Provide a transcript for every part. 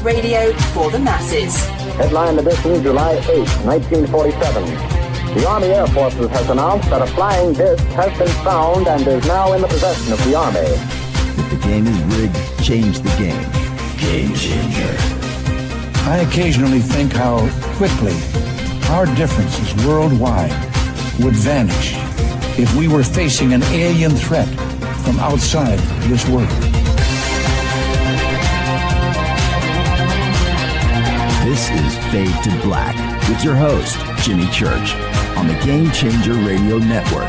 radio for the masses. Headline edition, July 8, 1947. The Army Air Forces has announced that a flying disc has been found and is now in the possession of the Army. If the game is rigged, change the game. Game changer. I occasionally think how quickly our differences worldwide would vanish if we were facing an alien threat from outside this world. This is Fade to Black with your host, Jimmy Church, on the Game Changer Radio Network.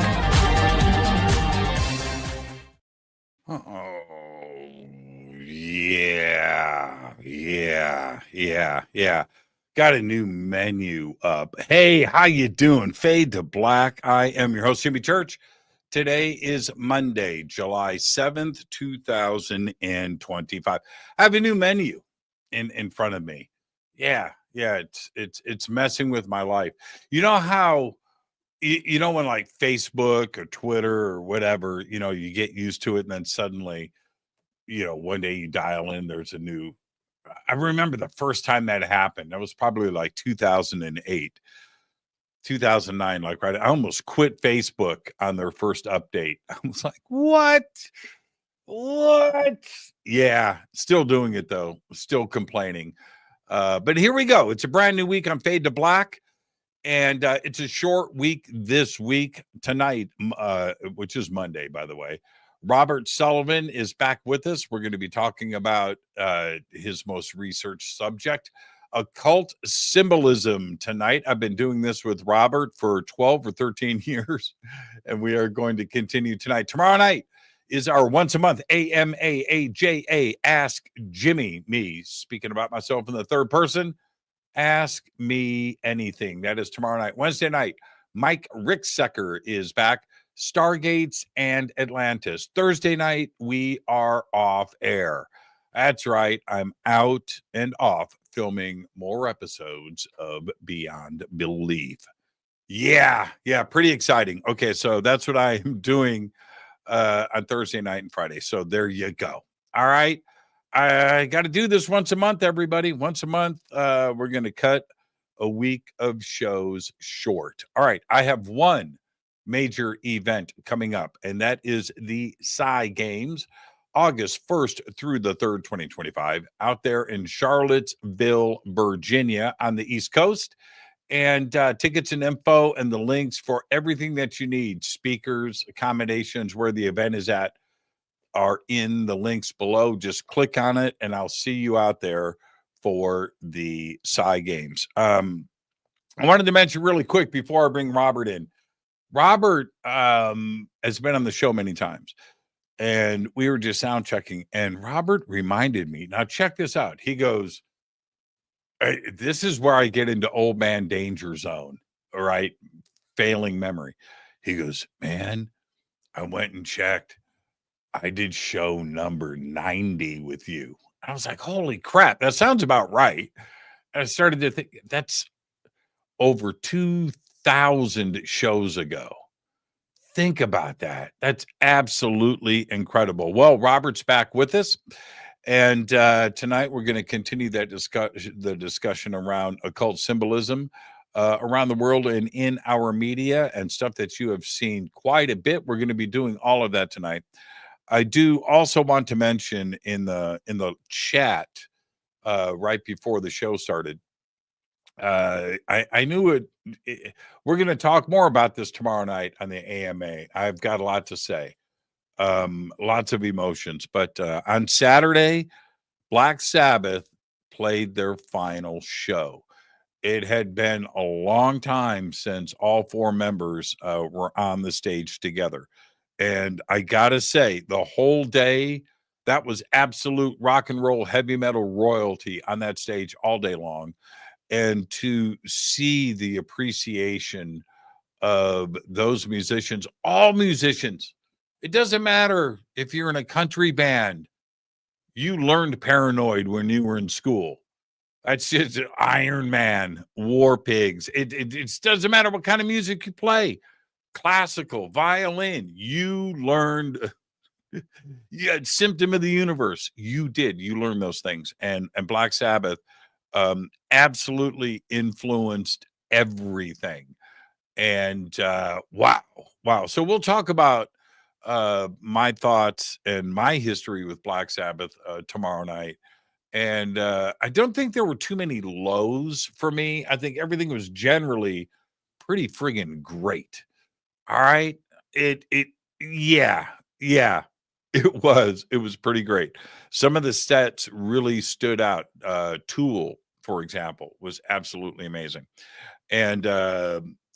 Yeah. Got a new menu up. Hey, how you doing? Fade to Black. I am your host, Jimmy Church. Today is Monday, July 7th, 2025. I have a new menu in front of me. Yeah, it's messing with my life. You know how you know when like Facebook or Twitter or whatever, you know, you get used to it and then suddenly, you know, one day you dial in, there's a new. I remember the first time that happened. That was probably like 2008, 2009. Like, right, I almost quit Facebook on their first update. I was like, what? Yeah, still doing it though. Still complaining. But here we go. It's a brand new week on Fade to Black. And it's a short week this week. Tonight, which is Monday, by the way, Robert Sullivan is back with us. We're going to be talking about his most researched subject, occult symbolism, tonight. I've been doing this with Robert for 12 or 13 years, and we are going to continue tonight. Tomorrow night is our once a month AMAAJA Ask Jimmy, me speaking about myself in the third person. Ask me anything. That is tomorrow night. Wednesday night, Mike Ricksecker is back. Stargates and Atlantis. Thursday night, we are off air. That's right. I'm out and off filming more episodes of Beyond Belief. Yeah, pretty exciting. Okay, so that's what I am doing on Thursday night and Friday. So there you go. All right. I got to do this once a month, everybody. Once a month, we're going to cut a week of shows short. All right. I have one major event coming up, and that is the Psy Games, August 1st through the 3rd, 2025, out there in Charlottesville, Virginia on the East Coast. And tickets and info and the links for everything that you need, speakers, accommodations, where the event is at, are in the links below. Just click on it, and I'll see you out there for the Psy Games. I wanted to mention really quick before I bring Robert in. Robert has been on the show many times, and we were just sound checking, and Robert reminded me, now check this out. He goes, this is where I get into old man danger zone, all right, failing memory. He goes, man, I went and checked. I did show number 90 with you. I was like, holy crap, that sounds about right. And I started to think, that's over 2,000 shows ago. Think about that. That's absolutely incredible. Well, Robert's back with us, and tonight we're going to continue that discussion around occult symbolism around the world and in our media and stuff that you have seen quite a bit. We're going to be doing all of that tonight. I do also want to mention in the chat right before the show started, I knew it. We're going to talk more about this tomorrow night on the AMA. I've got a lot to say, lots of emotions. But on Saturday, Black Sabbath played their final show. It had been a long time since all four members were on the stage together. And I got to say, the whole day, that was absolute rock and roll, heavy metal royalty on that stage all day long. And to see the appreciation of those musicians, all musicians, it doesn't matter if you're in a country band, you learned Paranoid when you were in school. That's just Iron Man, War Pigs. It doesn't matter what kind of music you play. Classical, violin, you learned Yeah, symptom of the universe. You did. You learned those things. And Black Sabbath absolutely influenced everything. And wow. So we'll talk about my thoughts and my history with Black Sabbath tomorrow night. And I don't think there were too many lows for me. I think everything was generally pretty friggin' great. All right. Yeah. It was pretty great. Some of the sets really stood out. Tool, for example, was absolutely amazing. And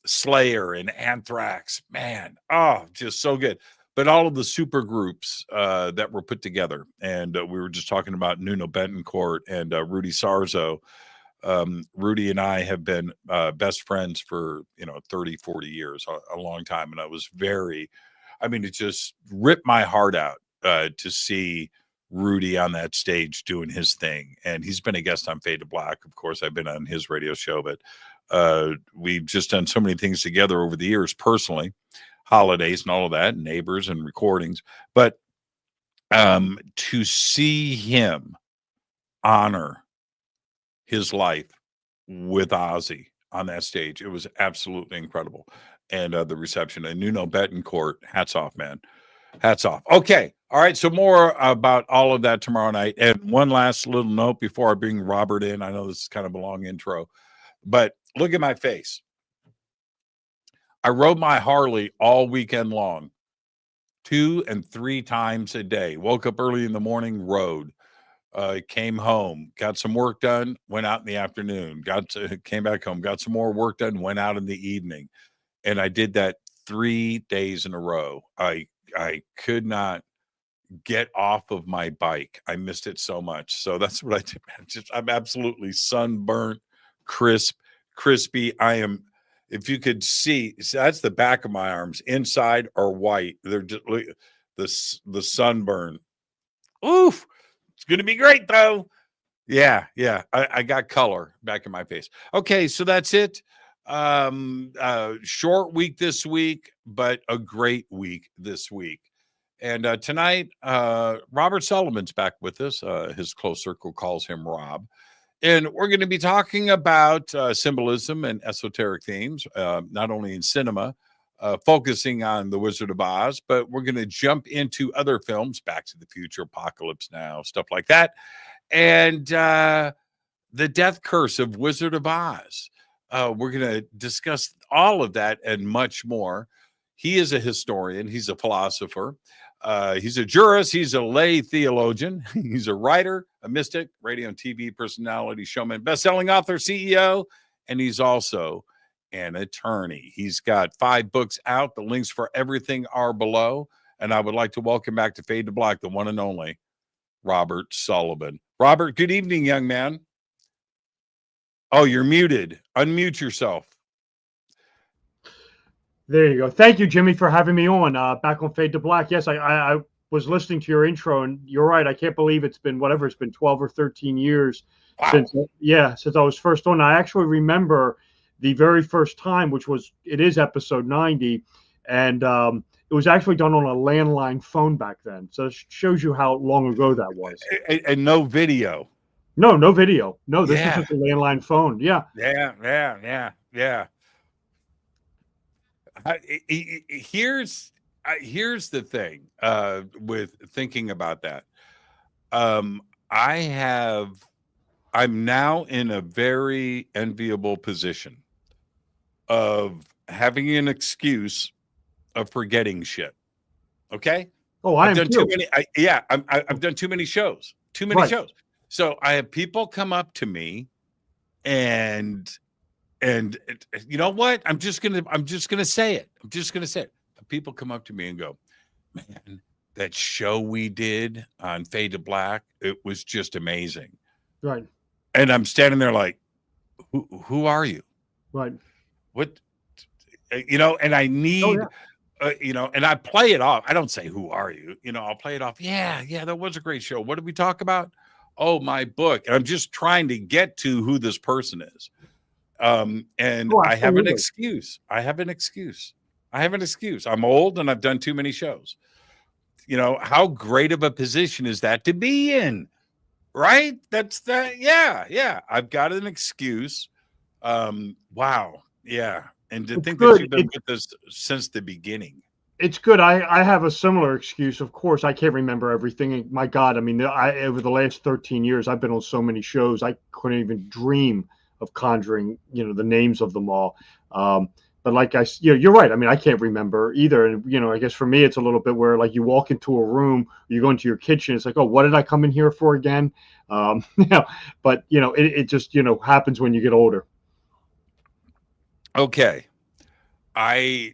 Slayer and Anthrax, man, oh, just so good. But all of the super groups that were put together, and we were just talking about Nuno Betancourt and Rudy Sarzo. Rudy and I have been best friends for 30, 40 years, a long time. And it just ripped my heart out to see Rudy on that stage doing his thing. And he's been a guest on Fade to Black. Of course, I've been on his radio show, but we've just done so many things together over the years, personally, holidays and all of that, neighbors and recordings. But to see him honor his life with Ozzy on that stage, it was absolutely incredible. And the reception, and Nuno Betancourt, hats off, man. Hats off. Okay. All right. So more about all of that tomorrow night. And one last little note before I bring Robert in. I know this is kind of a long intro, but look at my face. I rode my Harley all weekend long, 2 and 3 times a day. Woke up early in the morning, rode. Came home, got some work done, went out in the afternoon, came back home, got some more work done, went out in the evening. And I did that 3 days in a row. I could not get off of my bike. I missed it so much. So that's what I did. I'm absolutely sunburnt, crispy. I am, if you could see, that's the back of my arms. Inside are white. They're just the sunburn. Oof. It's going to be great, though. Yeah. I got color back in my face. Okay, so that's it. Short week this week, but a great week this week. And tonight, Robert Sullivan's back with us. His close circle calls him Rob. And we're going to be talking about symbolism and esoteric themes, not only in cinema, focusing on The Wizard of Oz, but we're going to jump into other films, Back to the Future, Apocalypse Now, stuff like that. And the death curse of Wizard of Oz. We're going to discuss all of that and much more. He is a historian. He's a philosopher. He's a jurist. He's a lay theologian. He's a writer, a mystic, radio and TV personality, showman, best-selling author, CEO, and he's also an attorney. He's got 5 books out. The links for everything are below. And I would like to welcome back to Fade to Black, the one and only Robert Sullivan. Robert, good evening, young man. Oh, you're muted. Unmute yourself. There you go. Thank you, Jimmy, for having me on back on Fade to Black. Yes, I was listening to your intro, and you're right. I can't believe it's been 12 or 13 years since I was first on. I actually remember the very first time, which it is episode 90, and it was actually done on a landline phone back then. So it shows you how long ago that was. And no video. No video. No, this is just a landline phone. Yeah. Here's the thing with thinking about that. I'm now in a very enviable position of having an excuse of forgetting shit. Okay. Oh, I've done too many. I've done too many shows. Too many shows. So I have people come up to me and you know what? I'm just gonna say it. People come up to me and go, man, that show we did on Fade to Black, it was just amazing. Right. And I'm standing there like, who are you? Right. What, and I need, and I play it off. I don't say, who are you? I'll play it off. Yeah, that was a great show. What did we talk about? Oh, my book. And I'm just trying to get to who this person is. I have an excuse. I'm old and I've done too many shows. You know, how great of a position is that to be in? Right? That's that. Yeah. I've got an excuse. Wow. Yeah. And to It's think that good. you've been with us since the beginning. It's good. I have a similar excuse. Of course, I can't remember everything. And my God, I mean, over the last 13 years, I've been on so many shows. I couldn't even dream of conjuring, the names of them all. But like you're right. I mean, I can't remember either. And, I guess for me, it's a little bit where like you walk into a room, you go into your kitchen. It's like, oh, what did I come in here for again? But it just, happens when you get older. Okay. I've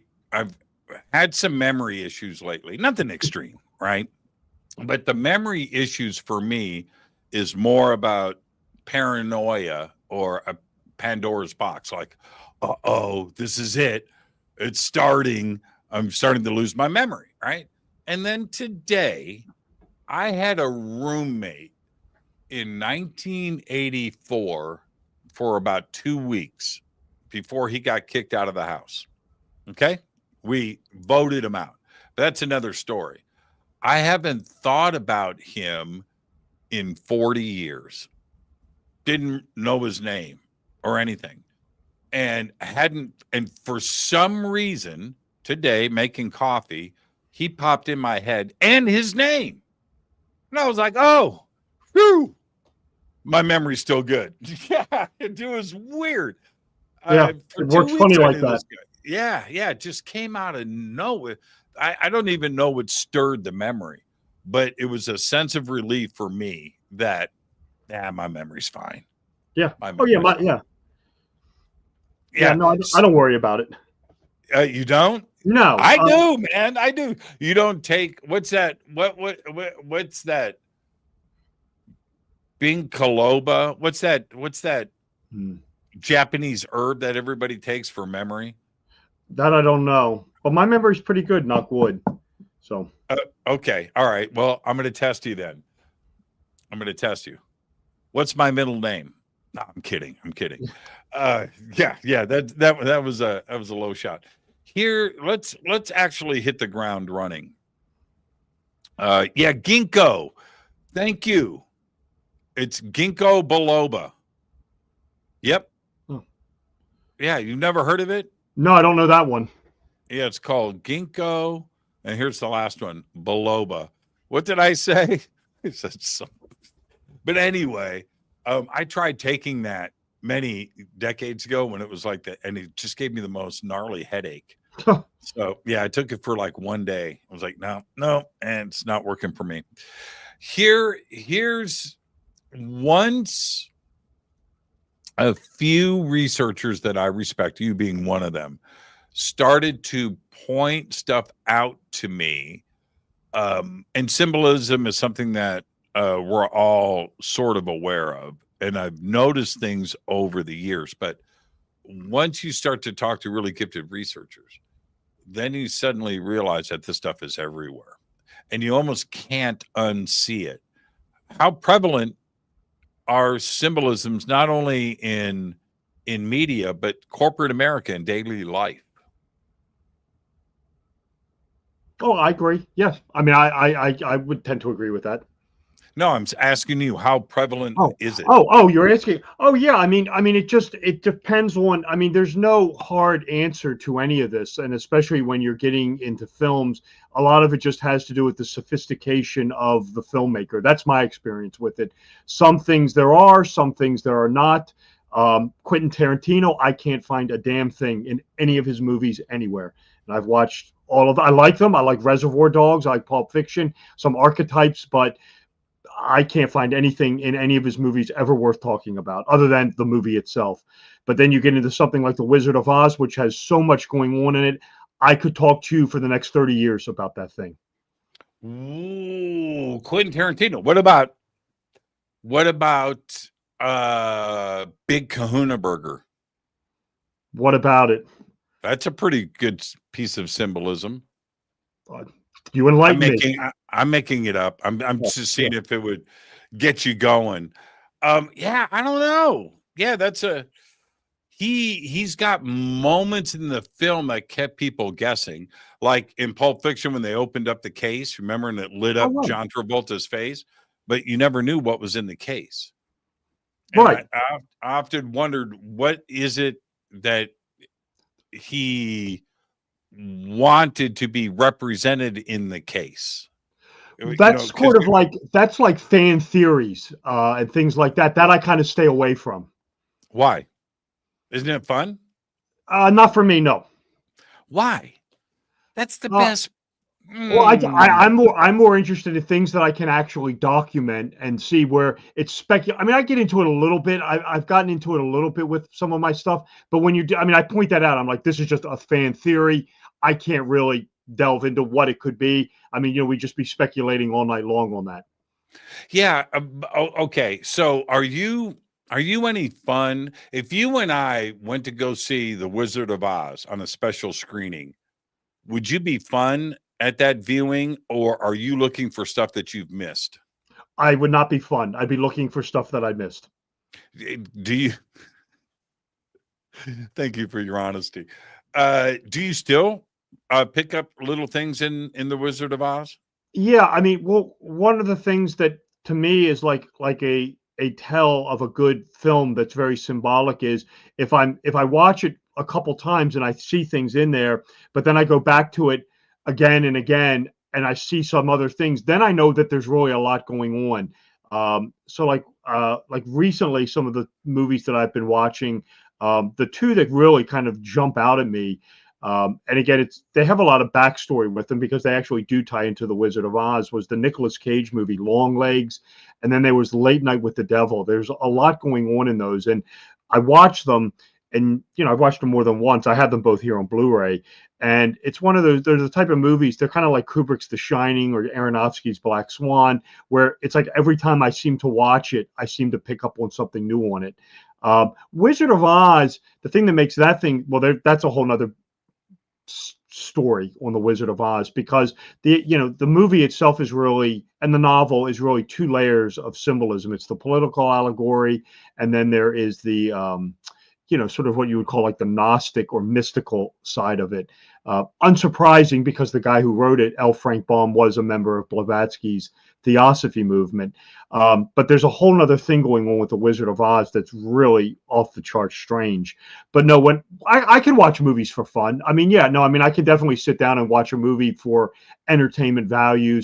had some memory issues lately, nothing extreme, right? But the memory issues for me is more about paranoia or a Pandora's box. Like, oh, this is it. It's starting. I'm starting to lose my memory, right? And then today, I had a roommate in 1984 for about 2 weeks before he got kicked out of the house. Okay? We voted him out. That's another story. I haven't thought about him in 40 years. Didn't know his name or anything. And for some reason today, making coffee, he popped in my head and his name. And I was like, oh, whew, my memory's still good. Yeah, it was weird. Yeah, it works funny like that. Yeah, it just came out of nowhere. I don't even know what stirred the memory, but it was a sense of relief for me that, my memory's fine. Yeah. Yeah. No, I don't worry about it. You don't? No, I do, man. I do. You don't take what's that? What's that? Binkaloba. What's that? Japanese herb that everybody takes for memory? That I don't know, but my memory's pretty good. Knock wood. So okay, all right. Well, I'm going to test you then. I'm going to test you. What's my middle name? No, I'm kidding. Yeah. That was a low shot. Here, let's actually hit the ground running. Ginkgo. Thank you. It's ginkgo biloba. Yep. Oh. Yeah, you've never heard of it? No, I don't know that one. Yeah, it's called ginkgo, and here's the last one, biloba. What did I say? I said something. But anyway, I tried taking that many decades ago when it was like that, and it just gave me the most gnarly headache. So yeah, I took it for like one day. I was like, no, and it's not working for me. Here's once a few researchers that I respect, you being one of them, started to point stuff out to me. And symbolism is something that we're all sort of aware of. And I've noticed things over the years. But once you start to talk to really gifted researchers, then you suddenly realize that this stuff is everywhere. And you almost can't unsee it. How prevalent are symbolisms not only in media, but corporate America and daily life? Oh, I agree. Yes. I mean, I would tend to agree with that. No, I'm asking you, how prevalent is it? You're asking. Oh, yeah. I mean, it depends on, I mean, there's no hard answer to any of this. And especially when you're getting into films, a lot of it just has to do with the sophistication of the filmmaker. That's my experience with it. Some things there are, some things there are not. Quentin Tarantino, I can't find a damn thing in any of his movies anywhere. And I've watched all of them. I like them. I like Reservoir Dogs. I like Pulp Fiction, some archetypes, but I can't find anything in any of his movies ever worth talking about other than the movie itself. But then you get into something like The Wizard of Oz, which has so much going on in it. I could talk to you for the next 30 years about that thing. Ooh, Quentin Tarantino. What about Big Kahuna Burger? What about it? That's a pretty good piece of symbolism. You enlighten me. I'm making it up. I'm just seeing if it would get you going. Yeah, I don't know. Yeah, he's got moments in the film that kept people guessing, like in Pulp Fiction when they opened up the case, remember, and it lit up John Travolta's face, but you never knew what was in the case. And Right. I often wondered, what is it that he wanted to be represented in the case? That's sort of like, that's like fan theories and things like that I kind of stay away from. Why? Isn't it fun? Not for me, no. Why? That's the best. Well, I'm more interested in things that I can actually document and see where it's I mean, I get into it a little bit. I've gotten into it a little bit with some of my stuff, but when you do, I mean, I point that out. I'm like, this is just a fan theory. I can't really delve into what it could be. I mean, we'd just be speculating all night long on that. Yeah. Okay. So are you any fun? If you and I went to go see The Wizard of Oz on a special screening, would you be fun at that viewing, or are you looking for stuff that you've missed? I would not be fun. I'd be looking for stuff that I missed. Do you? Thank you for your honesty. Do you still pick up little things in The Wizard of Oz? Yeah, I mean, well, one of the things that to me is like a tell of a good film that's very symbolic is if I watch it a couple times and I see things in there, but then I go back to it again and again and I see some other things, then I know that there's really a lot going on. So like recently, some of the movies that I've been watching, the two that really kind of jump out at me, and again, they have a lot of backstory with them because they actually do tie into The Wizard of Oz, was the Nicolas Cage movie Longlegs, and then there was Late Night with the Devil. There's a lot going on in those, and I watched them, and I've watched them more than once. I have them both here on Blu-ray, and it's one of those. There's a type of movies. They're kind of like Kubrick's The Shining or Aronofsky's Black Swan, where it's like every time I seem to watch it, I seem to pick up on something new on it. Wizard of Oz, the thing that makes that thing, well, that's a whole nother story on the Wizard of Oz, because the movie itself is really, and the novel is really, two layers of symbolism. It's the political allegory, and then there is the sort of what you would call like the Gnostic or mystical side of it. Unsurprising, because the guy who wrote it, L. Frank Baum, was a member of Blavatsky's Theosophy movement. But there's a whole nother thing going on with the Wizard of Oz that's really off the charts strange. But no, when I can watch movies for fun. I mean, I can definitely sit down and watch a movie for entertainment value,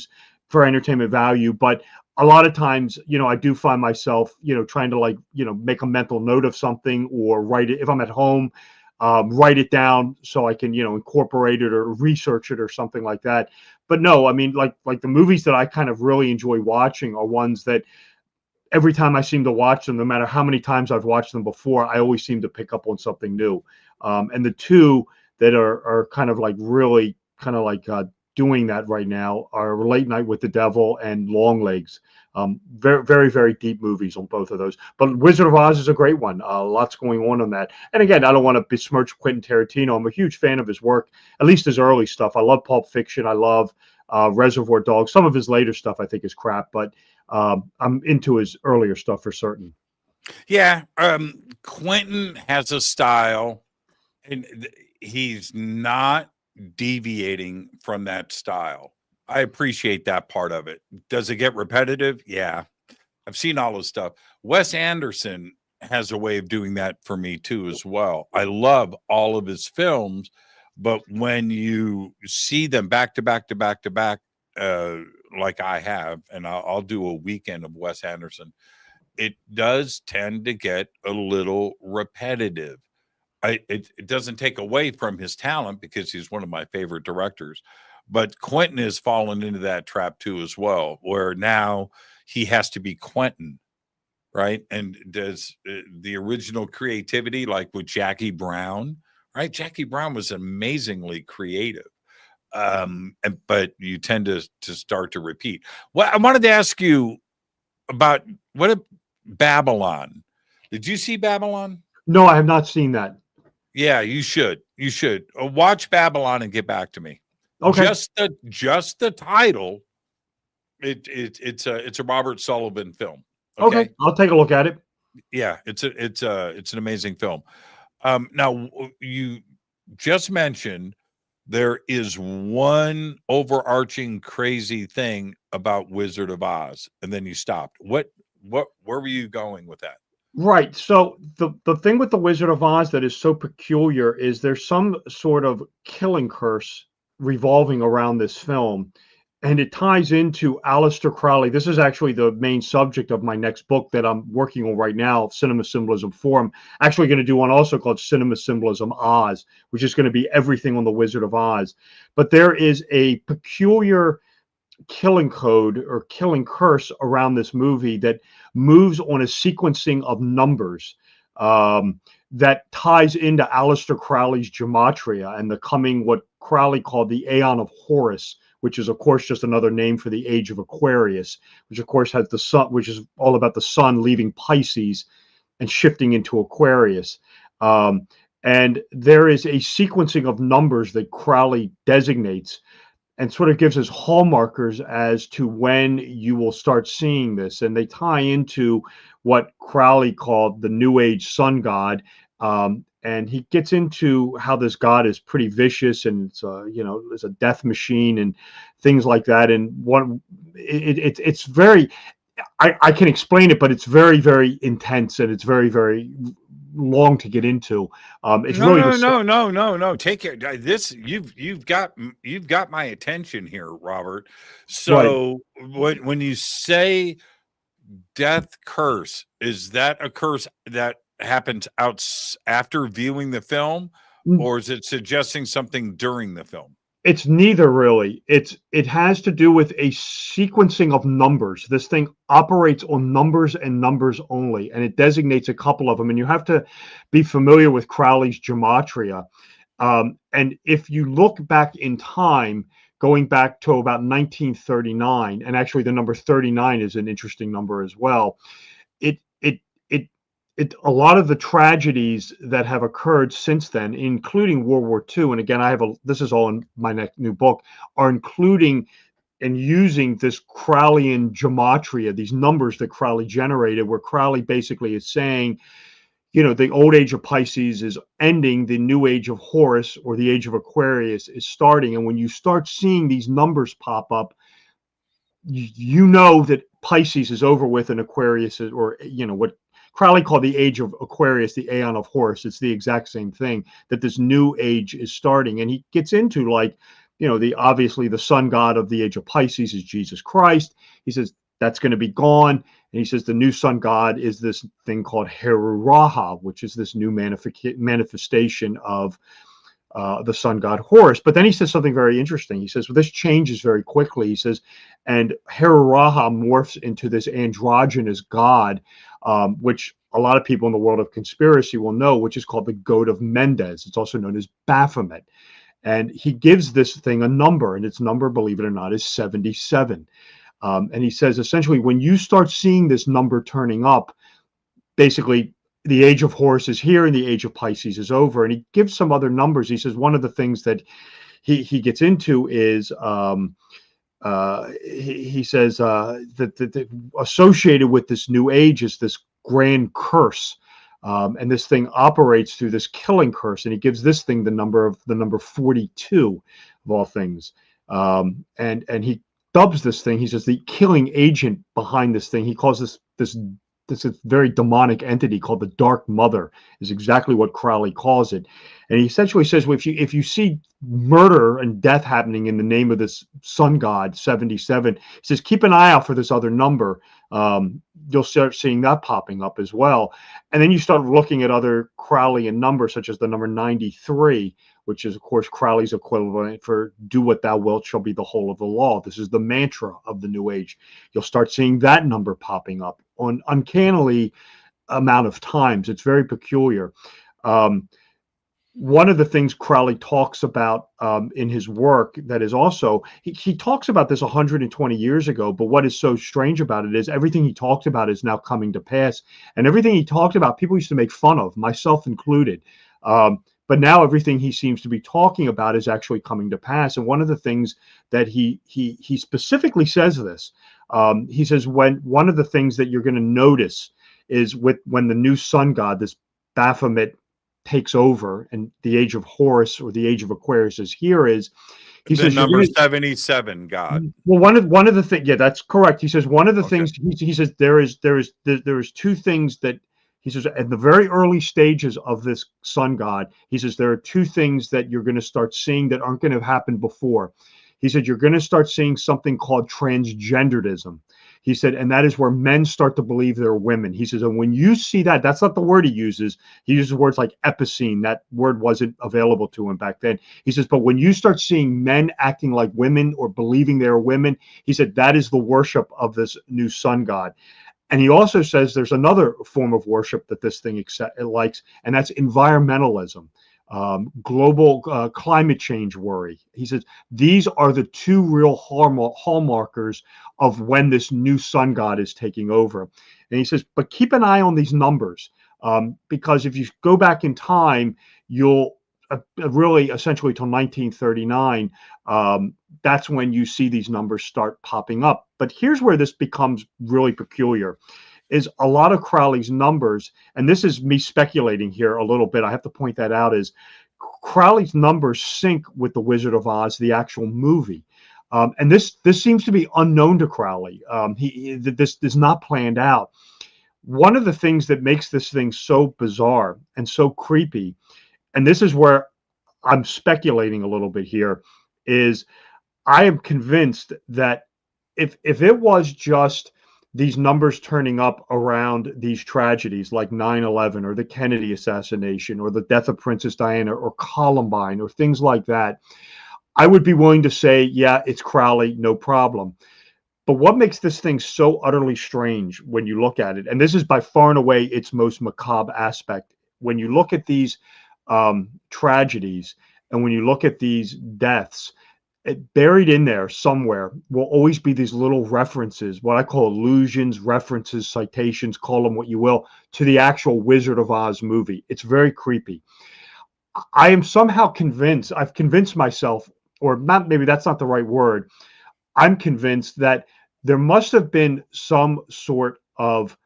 but a lot of times, I do find myself, trying to make a mental note of something or write it if I'm at home, write it down so I can, incorporate it or research it or something like that. But no, I mean, like the movies that I kind of really enjoy watching are ones that every time I seem to watch them, no matter how many times I've watched them before, I always seem to pick up on something new. And the two that are kind of like really kind of like doing that right now are Late Night with the Devil and Longlegs. Very, very, very deep movies on both of those. But Wizard of Oz is a great one. Lots going on that. And again, I don't want to besmirch Quentin Tarantino. I'm a huge fan of his work, at least his early stuff. I love Pulp Fiction. I love Reservoir Dogs. Some of his later stuff I think is crap, but I'm into his earlier stuff for certain. Yeah, Quentin has a style, and he's not deviating from that style. I appreciate that part of it. Does it get repetitive? Yeah. I've seen all his stuff. Wes Anderson has a way of doing that for me too as well. I love all of his films, but when you see them back to back to back to back, like I have, and I'll do a weekend of Wes Anderson, it does tend to get a little repetitive. It doesn't take away from his talent, because he's one of my favorite directors. But Quentin has fallen into that trap too as well, where now he has to be Quentin, right? And does the original creativity, like with Jackie Brown, right? Jackie Brown was amazingly creative, but you tend to start to repeat. Well, I wanted to ask you about Babylon. Did you see Babylon? No, I have not seen that. Yeah, you should. You should watch Babylon and get back to me. Okay. Just the title. It's a Robert Sullivan film. Okay, I'll take a look at it. Yeah, it's an amazing film. Now, you just mentioned there is one overarching crazy thing about Wizard of Oz, and then you stopped. Where were you going with that? Right. So the thing with the Wizard of Oz that is so peculiar is there's some sort of killing curse revolving around this film, and it ties into Aleister Crowley. This is actually the main subject of my next book that I'm working on right now, Cinema Symbolism 4. I'm actually going to do one also called Cinema Symbolism OZ, which is going to be everything on the Wizard of Oz. But there is a peculiar killing code or killing curse around this movie that moves on a sequencing of numbers that ties into Aleister Crowley's gematria and the coming, what Crowley called the Aeon of Horus, which is of course just another name for the Age of Aquarius, which of course has the sun, which is all about the sun leaving Pisces and shifting into Aquarius. And there is a sequencing of numbers that Crowley designates and sort of gives us hallmarkers as to when you will start seeing this. And they tie into what Crowley called the New Age sun god. And he gets into how this god is pretty vicious and it's is a death machine and things like that. And it's very, I can explain it, but it's very, very intense and it's very, very long to get into. It's no. Take care. This you've got my attention here, Robert. So right. when you say death curse, is that a curse that happens after viewing the film, or is it suggesting something during the film? It's neither really. It has to do with a sequencing of numbers. This thing operates on numbers and numbers only, and it designates a couple of them. And you have to be familiar with Crowley's gematria. And if you look back in time, going back to about 1939, and actually the number 39 is an interesting number as well. A lot of the tragedies that have occurred since then, including World War II, and again, this is all in my new book, are including and using this Crowleyan gematria, these numbers that Crowley generated, where Crowley basically is saying, the old age of Pisces is ending, the new age of Horus or the age of Aquarius is starting. And when you start seeing these numbers pop up, you know that Pisces is over with and Aquarius is, or what Crowley called the Age of Aquarius, the Aeon of Horus. It's the exact same thing, that this new age is starting. And he gets into obviously the sun god of the Age of Pisces is Jesus Christ. He says that's going to be gone. And he says the new sun god is this thing called Heru-Raha, which is this new manifestation of the sun god Horus. But then he says something very interesting. He says, well, this changes very quickly. He says, and Heru-Raha morphs into this androgynous god, which a lot of people in the world of conspiracy will know, which is called the Goat of Mendes. It's also known as Baphomet. And he gives this thing a number, and its number, believe it or not, is 77. And he says, essentially, when you start seeing this number turning up, basically, the Age of Horus is here and the Age of Pisces is over. And he gives some other numbers. He says one of the things that he gets into is he says that associated with this new age is this grand curse. And this thing operates through this killing curse. And he gives this thing the number 42 of all things. And he dubs this thing. He says the killing agent behind this thing. He calls this very demonic entity called the Dark Mother, is exactly what Crowley calls it. And he essentially says, well, if you see murder and death happening in the name of this sun god 77, he says keep an eye out for this other number. You'll start seeing that popping up as well. And then you start looking at other Crowleyan numbers, such as the number 93, which is, of course, Crowley's equivalent for do what thou wilt shall be the whole of the law. This is the mantra of the New Age. You'll start seeing that number popping up on uncannily amount of times. It's very peculiar. One of the things Crowley talks about in his work that is also, he talks about this 120 years ago, but what is so strange about it is everything he talked about is now coming to pass. And everything he talked about, people used to make fun of, myself included. But now everything he seems to be talking about is actually coming to pass. And one of the things that he specifically says this, he says one of the things that you're going to notice is when the new sun god, this Baphomet takes over, and the Age of Horus or the Age of Aquarius is here, is he The says number 77, God. well, one of the things, yeah, that's correct. He says one of the things he says there is two things that he says at the very early stages of this sun god. He says there are two things that you're going to start seeing that aren't going to have happened before. He said you're going to start seeing something called transgenderism. He said, and that is where men start to believe they're women. He says, and when you see that, that's not the word he uses. He uses words like epicene. That word wasn't available to him back then. He says, but when you start seeing men acting like women or believing they're women, he said, that is the worship of this new sun god. And he also says there's another form of worship that this thing likes, and that's environmentalism. Global climate change worry. He says these are the two real hallmarkers of when this new sun god is taking over. And he says, but keep an eye on these numbers, because if you go back in time, you'll really essentially till 1939, that's when you see these numbers start popping up. But here's where this becomes really peculiar. Is a lot of Crowley's numbers, and this is me speculating here a little bit, I have to point that out, is Crowley's numbers sync with The Wizard of Oz, the actual movie. And this seems to be unknown to Crowley. This is not planned out. One of the things that makes this thing so bizarre and so creepy, and this is where I'm speculating a little bit here, is I am convinced that if it was just these numbers turning up around these tragedies like 9/11 or the Kennedy assassination or the death of Princess Diana or Columbine or things like that, I would be willing to say, yeah, it's Crowley, no problem. But what makes this thing so utterly strange when you look at it, and this is by far and away its most macabre aspect, when you look at these tragedies and when you look at these deaths, buried in there somewhere will always be these little references, what I call allusions, references, citations, call them what you will, to the actual Wizard of Oz movie. It's very creepy. I am somehow convinced, I've convinced myself, or not, maybe that's not the right word. I'm convinced that there must have been some sort of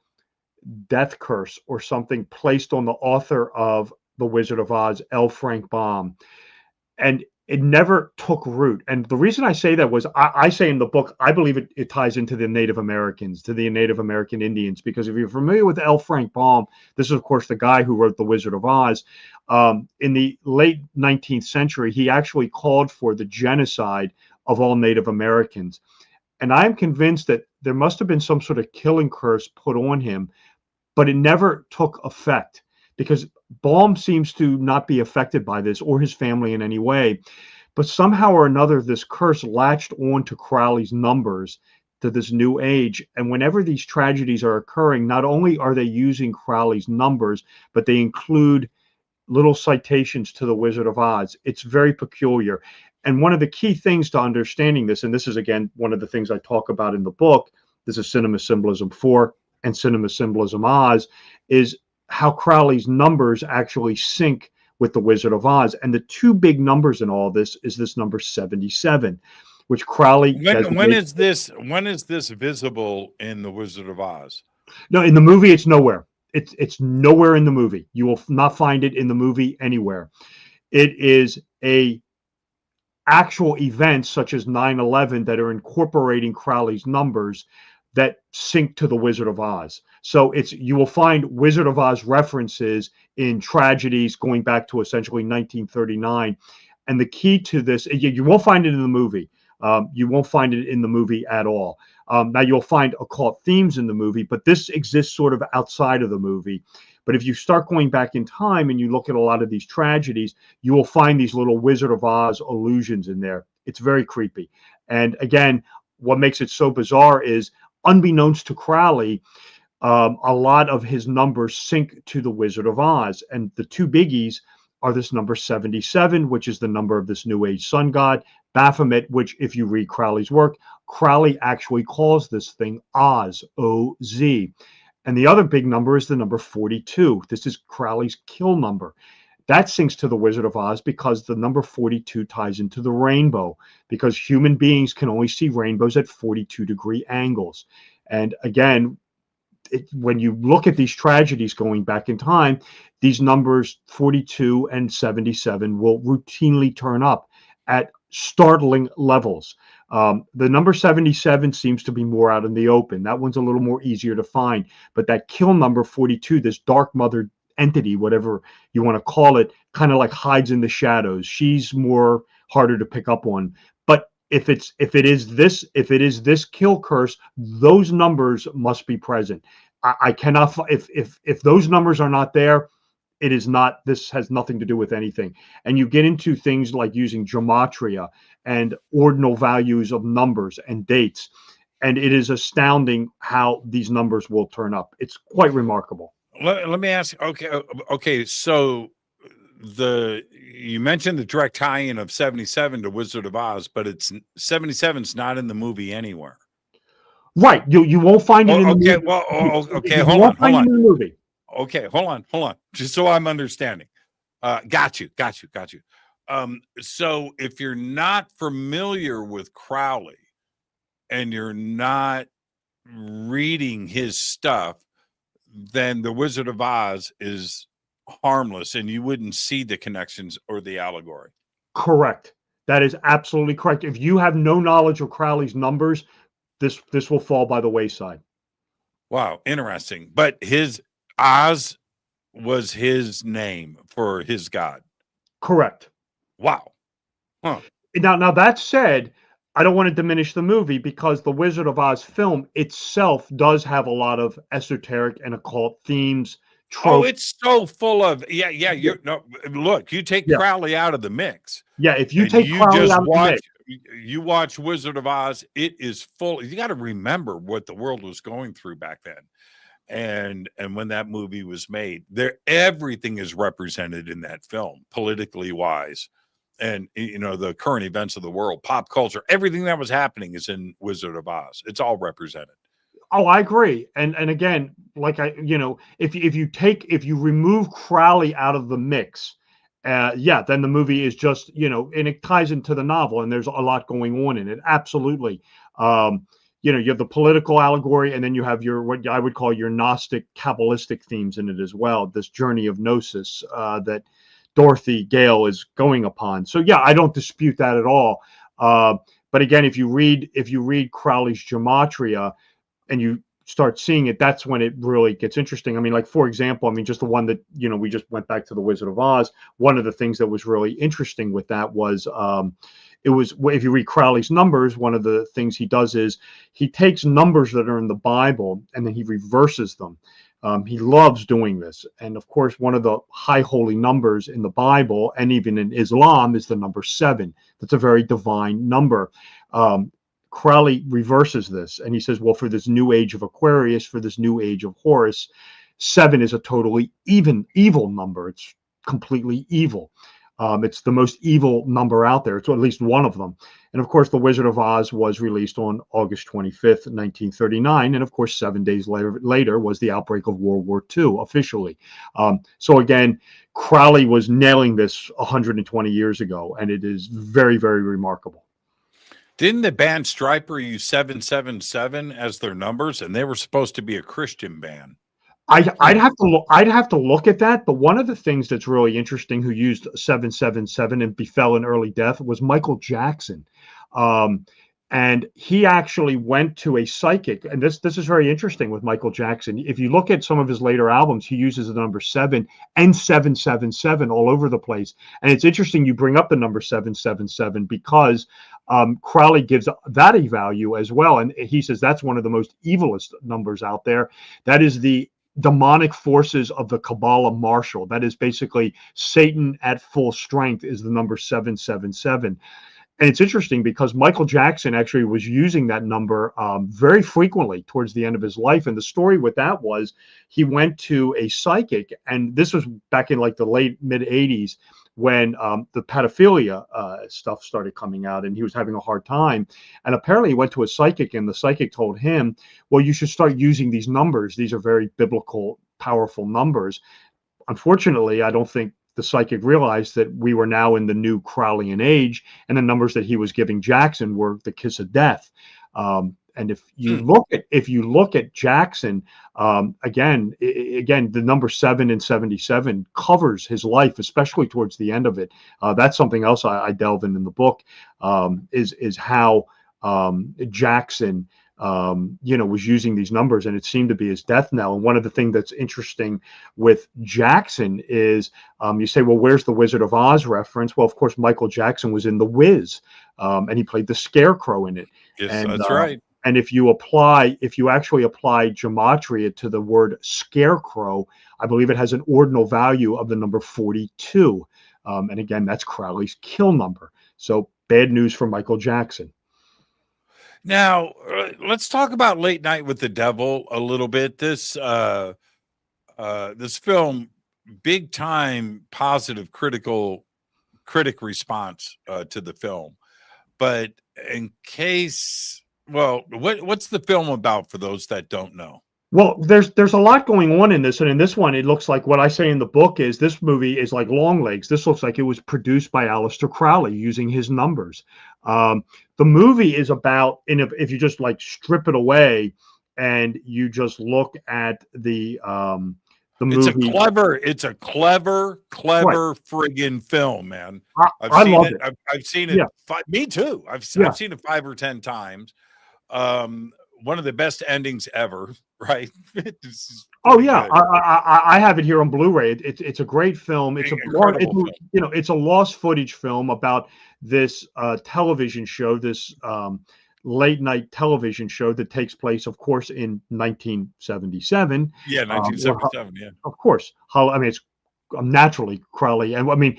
death curse or something placed on the author of The Wizard of Oz, L. Frank Baum. And it never took root. And the reason I say that was I say in the book, I believe it ties into the Native Americans, to the Native American Indians, because if you're familiar with L. Frank Baum, this is, of course, the guy who wrote The Wizard of Oz. In the late 19th century, he actually called for the genocide of all Native Americans. And I'm convinced that there must have been some sort of killing curse put on him, but it never took effect, because Baum seems to not be affected by this or his family in any way. But somehow or another, this curse latched on to Crowley's numbers, to this new age. And whenever these tragedies are occurring, not only are they using Crowley's numbers, but they include little citations to The Wizard of Oz. It's very peculiar. And one of the key things to understanding this, and this is, again, one of the things I talk about in the book, this is Cinema Symbolism 4 and Cinema Symbolism Oz, is how Crowley's numbers actually sync with The Wizard of Oz. And the two big numbers in all this is this number 77, which Crowley when is this visible in The Wizard of Oz? No, in the movie it's nowhere. It's nowhere in the movie. You will not find it in the movie anywhere. It is a actual events such as 9/11 that are incorporating Crowley's numbers that sync to The Wizard of Oz. So you will find Wizard of Oz references in tragedies going back to essentially 1939. And the key to this, you won't find it in the movie. You won't find it in the movie at all. Now you'll find occult themes in the movie, but this exists sort of outside of the movie. But if you start going back in time and you look at a lot of these tragedies, you will find these little Wizard of Oz allusions in there. It's very creepy. And again, what makes it so bizarre is, unbeknownst to Crowley, a lot of his numbers sync to The Wizard of Oz. And the two biggies are this number 77, which is the number of this New Age sun god, Baphomet, which, if you read Crowley's work, Crowley actually calls this thing Oz, O-Z. And the other big number is the number 42. This is Crowley's kill number. That syncs to The Wizard of Oz because the number 42 ties into the rainbow, because human beings can only see rainbows at 42-degree angles. And again, when you look at these tragedies going back in time, these numbers 42 and 77 will routinely turn up at startling levels. The number 77 seems to be more out in the open. That one's a little more easier to find. But that kill number 42, this dark mother entity, whatever you want to call it, kind of like hides in the shadows. She's more harder to pick up on. But if it is this kill curse, those numbers must be present. I cannot, if those numbers are not there, it is not, this has nothing to do with anything. And you get into things like using gematria and ordinal values of numbers and dates. And it is astounding how these numbers will turn up. It's quite remarkable. Let me ask. Okay. So you mentioned the direct tie-in of 77 to Wizard of Oz, but 77's not in the movie anywhere. Right. You won't find it in the movie. Well, okay. Hold on. In the movie. Okay, hold on. Just so I'm understanding. Got you. So if you're not familiar with Crowley and you're not reading his stuff, then the Wizard of Oz is harmless and you wouldn't see the connections or the allegory. Correct. That is absolutely correct. If you have no knowledge of Crowley's numbers, this will fall by the wayside. Wow, interesting. But his Oz was his name for his god. Correct. Wow. Huh. Now that said, I don't want to diminish the movie because the Wizard of Oz film itself does have a lot of esoteric and occult themes. Tropes. Oh, it's so full of look, you take Crowley out of the mix. Yeah, if you take Crowley out of the mix, you watch Wizard of Oz, it is full. You got to remember what the world was going through back then. And when that movie was made, everything is represented in that film, politically wise, and the current events of the world, pop culture, everything that was happening is in Wizard of Oz. It's all represented. Oh, I agree. And again, like if you remove Crowley out of the mix, then the movie is just and it ties into the novel, and there's a lot going on in it. Absolutely. You have the political allegory, and then you have what I would call your Gnostic, Kabbalistic themes in it as well. This journey of gnosis that Dorothy Gale is going upon. So yeah, I don't dispute that at all. But again, if you read Crowley's gematria and you start seeing it, that's when it really gets interesting. I mean, like for example, just the one that we just went back to the Wizard of Oz. One of the things that was really interesting with that was if you read Crowley's numbers, one of the things he does is he takes numbers that are in the Bible and then he reverses them. He loves doing this. And of course, one of the high holy numbers in the Bible and even in Islam is the number 7. That's a very divine number. Crowley reverses this and he says, well, for this new age of Aquarius, for this new age of Horus, 7 is a totally evil number. It's completely evil. It's the most evil number out there. It's at least one of them. And of course, The Wizard of Oz was released on August 25th, 1939. And of course, 7 days later was the outbreak of World War II officially. So again, Crowley was nailing this 120 years ago, and it is very, very remarkable. Didn't the band Striper use 777 as their numbers, and they were supposed to be a Christian band? I'd have to look at that. But one of the things that's really interesting, who used 777 and befell an early death, was Michael Jackson. And he actually went to a psychic, and this is very interesting with Michael Jackson. If you look at some of his later albums, he uses the number 7 and 777 all over the place. And it's interesting you bring up the number 777 because Crowley gives that a value as well. And he says that's one of the most evilest numbers out there. That is the demonic forces of the Kabbalah Marshal. That is basically Satan at full strength is the number 777. And it's interesting because Michael Jackson actually was using that number very frequently towards the end of his life. And the story with that was he went to a psychic, and this was back in like the late mid 80s when the pedophilia stuff started coming out, and he was having a hard time. And apparently he went to a psychic, and the psychic told him, well, you should start using these numbers. These are very biblical, powerful numbers. Unfortunately, I don't think the psychic realized that we were now in the new Crowleyan age, and the numbers that he was giving Jackson were the kiss of death. And And if you look at Jackson, again, the number 7 and 77 covers his life, especially towards the end of it. That's something else I delve in the book, is how Jackson was using these numbers, and it seemed to be his death knell. And one of the things that's interesting with Jackson is, you say, well, where's the Wizard of Oz reference? Well, of course, Michael Jackson was in The Wiz, and he played the Scarecrow in it. Yes, and, that's right. And if you actually apply gematria to the word scarecrow, I believe it has an ordinal value of the number 42. And again, that's Crowley's kill number. So bad news for Michael Jackson. Now, let's talk about Late Night with the Devil a little bit. This film, big time positive critic response to the film. But what's the film about for those that don't know? Well, there's a lot going on in this, and in this one, it looks like what I say in the book is this movie is like Longlegs. This looks like it was produced by Aleister Crowley using his numbers. The movie is about, and if you just like strip it away and you just look at the movie, it's a clever right. friggin' film, man. I love it. I've seen it. Yeah. Me too. I've seen it 5 or 10 times. One of the best endings ever, right? Oh yeah, I have it here on Blu-ray. It's a great film. It's a lost footage film about this television show, this late night television show that takes place, of course, in 1977. Yeah, 1977. Yeah, of course. It's naturally Crowley, and I mean,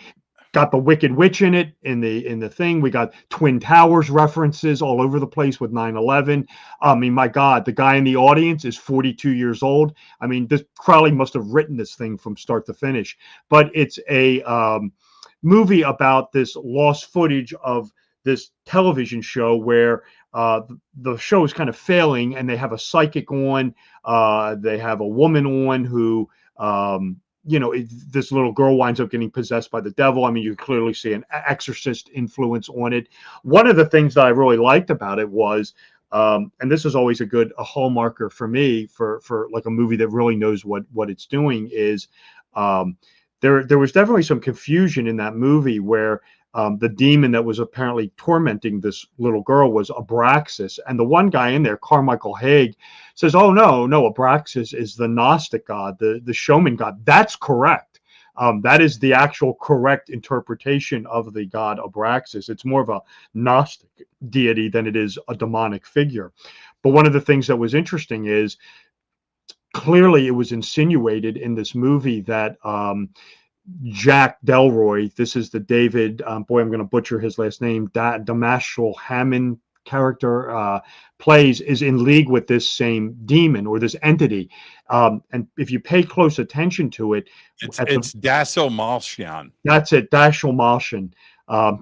got the Wicked Witch in it in the thing. We got Twin Towers references all over the place with 9/11. I mean, my God, the guy in the audience is 42 years old. I mean, this Crowley must have written this thing from start to finish. But it's a movie about this lost footage of this television show where the show is kind of failing, and they have a psychic on. They have a woman on who. This little girl winds up getting possessed by the devil. I mean, you clearly see an exorcist influence on it. One of the things that I really liked about it was, and this is always a hallmarker for me for like a movie that really knows what it's doing, is there was definitely some confusion in that movie where the demon that was apparently tormenting this little girl was Abraxas. And the one guy in there, Carmichael Hague, says, oh, no, Abraxas is the Gnostic god, the showman god. That's correct. That is the actual correct interpretation of the god Abraxas. It's more of a Gnostic deity than it is a demonic figure. But one of the things that was interesting is clearly it was insinuated in this movie that Jack Delroy, this is the David, I'm going to butcher his last name, Damashel Hammond character, is in league with this same demon or this entity. And if you pay close attention to it, it's Dashiell Malshian. That's it. Dashiell Malshian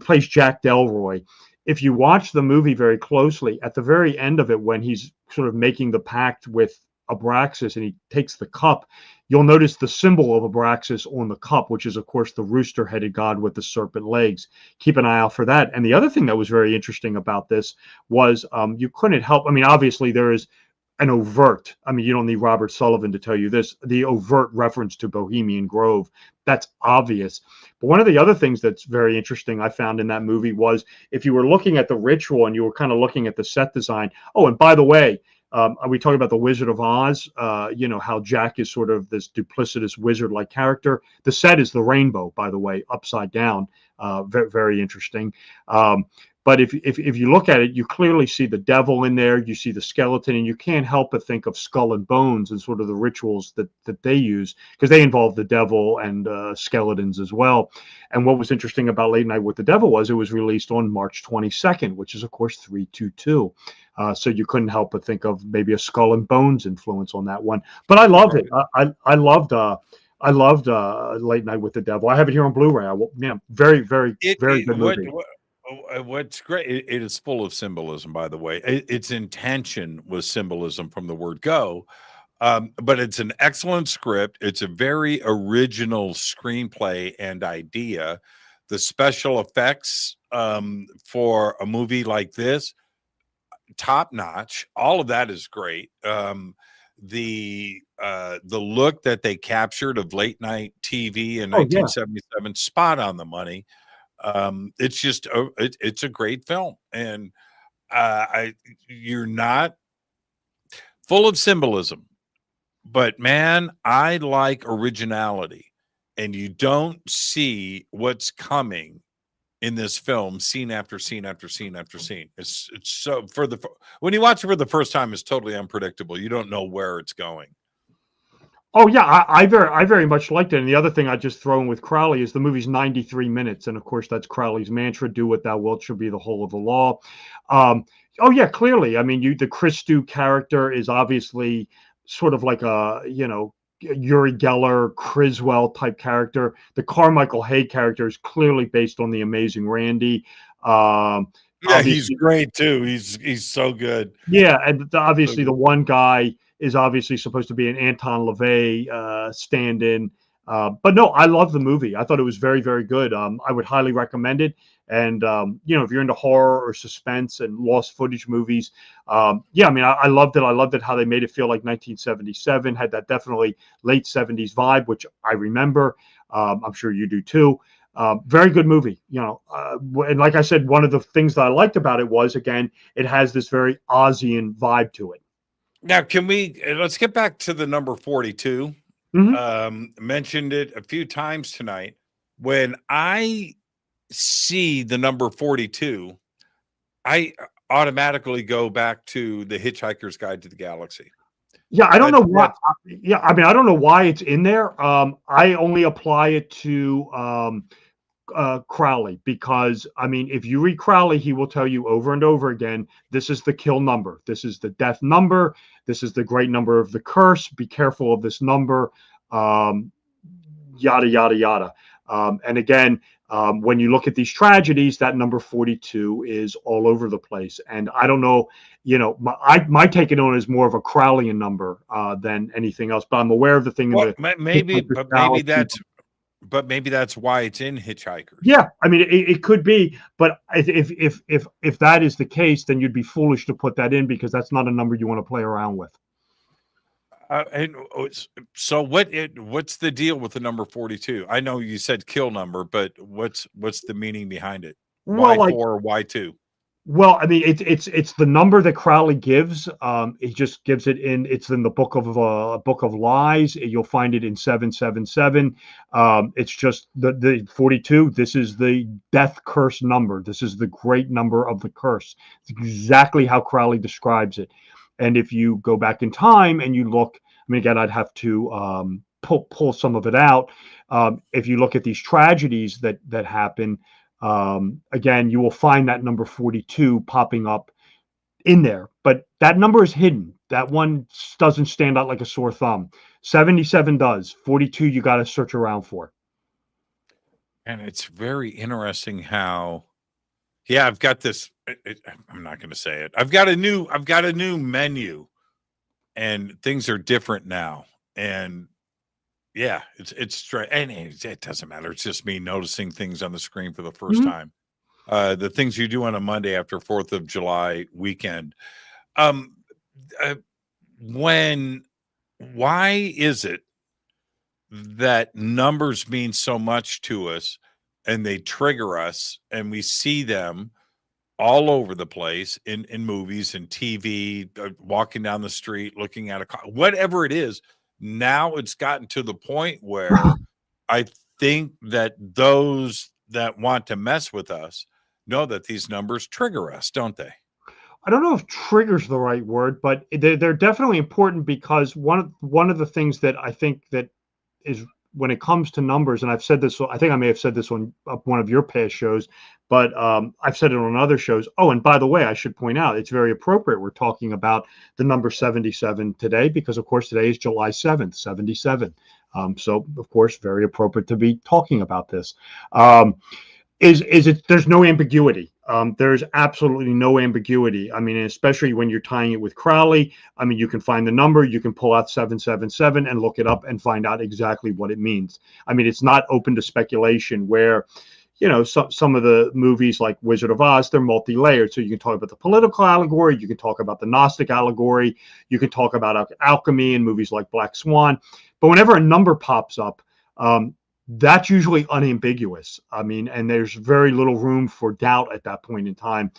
plays Jack Delroy. If you watch the movie very closely, at the very end of it, when he's sort of making the pact with Abraxas and he takes the cup, you'll notice the symbol of Abraxas on the cup, which is, of course, the rooster-headed god with the serpent legs. Keep an eye out for that. And the other thing that was very interesting about this was you couldn't help, I mean, obviously there is an overt, I mean, you don't need Robert Sullivan to tell you this, the overt reference to Bohemian Grove. That's obvious. But one of the other things that's very interesting I found in that movie was if you were looking at the ritual and you were kind of looking at the set design. Oh, and by the way, are we talking about the Wizard of Oz? How Jack is sort of this duplicitous wizard-like character. The set is the rainbow, by the way, upside down. Very, very interesting. But if you look at it, you clearly see the devil in there. You see the skeleton, and you can't help but think of Skull and Bones and sort of the rituals that they use, because they involve the devil and skeletons as well. And what was interesting about Late Night with the Devil was it was released on March 22nd, which is, of course, 3/22. So you couldn't help but think of maybe a Skull and Bones influence on that one. But I loved it. I loved Late Night with the Devil. I have it here on Blu-ray. Very, very, very good movie. What's great, it is full of symbolism, by the way. Its intention was symbolism from the word go, but it's an excellent script. It's a very original screenplay and idea. The special effects for a movie like this, top notch. All of that is great. The look that they captured of late night TV in 1977, spot on the money. It's just it's a great film, and you're not full of symbolism, but man, I like originality, and you don't see what's coming in this film, scene after scene after scene after scene. It's so when you watch it for the first time, it's totally unpredictable. You don't know where it's going. Oh yeah, I very much liked it. And the other thing I just throw in with Crowley is the movie's 93 minutes, and of course that's Crowley's mantra: "Do what thou wilt shall be the whole of the law." Oh yeah, clearly. I mean, the Christou character is obviously sort of like a Uri Geller, Criswell type character. The Carmichael Hay character is clearly based on the Amazing Randy. Yeah, he's great too. He's so good. Yeah, and obviously the one guy is obviously supposed to be an Anton LaVey stand-in. But no, I love the movie. I thought it was very, very good. I would highly recommend it. And, if you're into horror or suspense and lost footage movies, yeah, I mean, I loved it. I loved it how they made it feel like 1977, had that definitely late 70s vibe, which I remember. I'm sure you do too. Very good movie, and like I said, one of the things that I liked about it was, again, it has this very Ozian vibe to it. Now, let's get back to the number 42. Mentioned it a few times tonight. When I see the number 42, I automatically go back to the Hitchhiker's Guide to the Galaxy. Yeah, I don't know why. Yeah, I mean, I don't know why it's in there. I only apply it to Crowley because, I mean, if you read Crowley, he will tell you over and over again, this is the kill number. This is the death number. This is the great number of the curse. Be careful of this number. Yada, yada, yada. And again, when you look at these tragedies, that number 42 is all over the place. And I don't know, my take on it is more of a Crowleyan number than anything else. But I'm aware of the thing. But maybe that's why it's in Hitchhikers. Yeah, I mean, it could be. But if that is the case, then you'd be foolish to put that in because that's not a number you want to play around with. So what's the deal with the number 42? I know you said kill number, but what's the meaning behind it? Why 4 or why 2? Well, I mean, it's the number that Crowley gives. He just gives it it's in the Book of Lies. You'll find it in 777. It's just the 42. This is the death curse number. This is the great number of the curse. It's exactly how Crowley describes it. And if you go back in time and you look, I mean, again, I'd have to pull some of it out. If you look at these tragedies that happen, again, you will find that number 42 popping up in there. But that number is hidden. That one doesn't stand out like a sore thumb. 77 does. 42, you got to search around for. And it's very interesting how, yeah, I've got this. I'm not going to say it. I've got a new menu, and things are different now. And yeah, it's straight, and it doesn't matter. It's just me noticing things on the screen for the first time. The things you do on a Monday after 4th of July weekend. Why is it that numbers mean so much to us, and they trigger us, and we see them all over the place in movies and TV, walking down the street, looking at a car, whatever it is. Now it's gotten to the point where I think that those that want to mess with us know that these numbers trigger us, don't they? I don't know if trigger's the right word, but they're definitely important because one of the things that I think that is, when it comes to numbers, and I've said this, I think I may have said this on one of your past shows, but I've said it on other shows. Oh, and by the way, I should point out, it's very appropriate. We're talking about the number 77 today because, of course, today is July 7th, 77. So, of course, very appropriate to be talking about this. There's no ambiguity. There's absolutely no ambiguity. I mean, especially when you're tying it with Crowley. I mean, you can find the number, you can pull out 777 and look it up and find out exactly what it means. I mean, it's not open to speculation where, some of the movies like Wizard of Oz, they're multi-layered. So you can talk about the political allegory, you can talk about the Gnostic allegory, you can talk about alchemy in movies like Black Swan. But whenever a number pops up, that's usually unambiguous. I mean, and there's very little room for doubt at that point in time.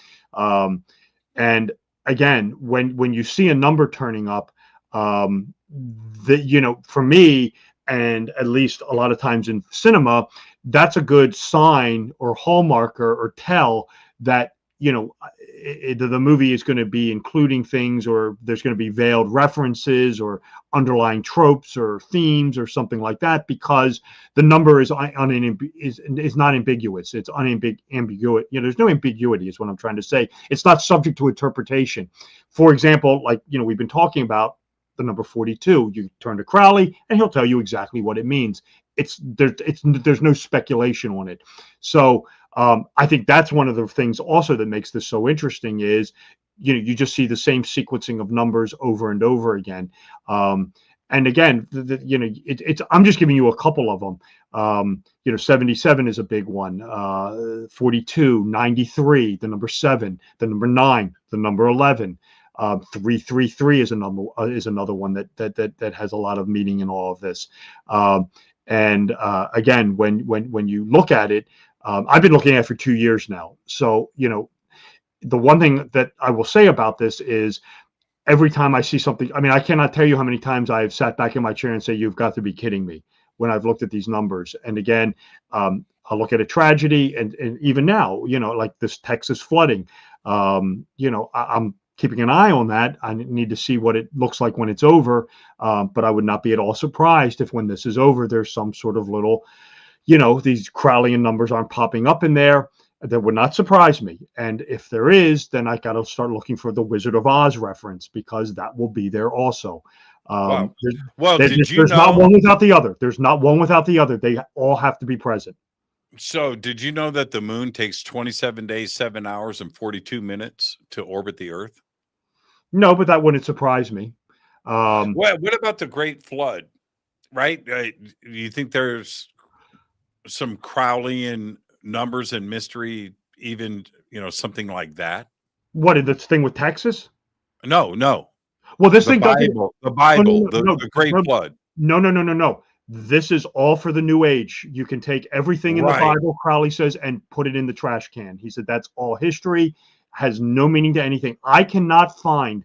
And again, when you see a number turning up, for me, and at least a lot of times in cinema, that's a good sign or hallmarker or tell that, the movie is going to be including things, or there's going to be veiled references or underlying tropes or themes or something like that, because the number is not ambiguous. It's unambiguous. There's no ambiguity is what I'm trying to say. It's not subject to interpretation. For example, like, we've been talking about the number 42. You turn to Crowley and he'll tell you exactly what it means. There's no speculation on it. So I think that's one of the things also that makes this so interesting is, you just see the same sequencing of numbers over and over again. And again, I'm just giving you a couple of them. 77 is a big one. 42, 93, the number 7, the number 9, the number 11. 333 is another one that has a lot of meaning in all of this. And again, when you look at it, I've been looking at it for 2 years now. So, the one thing that I will say about this is every time I see something, I mean, I cannot tell you how many times I've sat back in my chair and say, you've got to be kidding me, when I've looked at these numbers. And again, I'll look at a tragedy, and even now, like this Texas flooding, I'm keeping an eye on that. I need to see what it looks like when it's over. But I would not be at all surprised if when this is over, there's some sort of little, these Crowleyan numbers aren't popping up in there. That would not surprise me. And if there is, then I got to start looking for the Wizard of Oz reference, because that will be there also. Wow. There's not one without the other. There's not one without the other. They all have to be present. So did you know that the moon takes 27 days, 7 hours, and 42 minutes to orbit the Earth? No, but that wouldn't surprise me. What about the Great Flood? Right? Do you think there's some Crowleyan numbers and mystery, even something like that? What is this thing with Texas? No. Well, this the thing Bible, the Great Flood. No. This is all for the New Age. You can take everything in the Bible, Crowley says, and put it in the trash can. He said that's all history, has no meaning to anything. I cannot find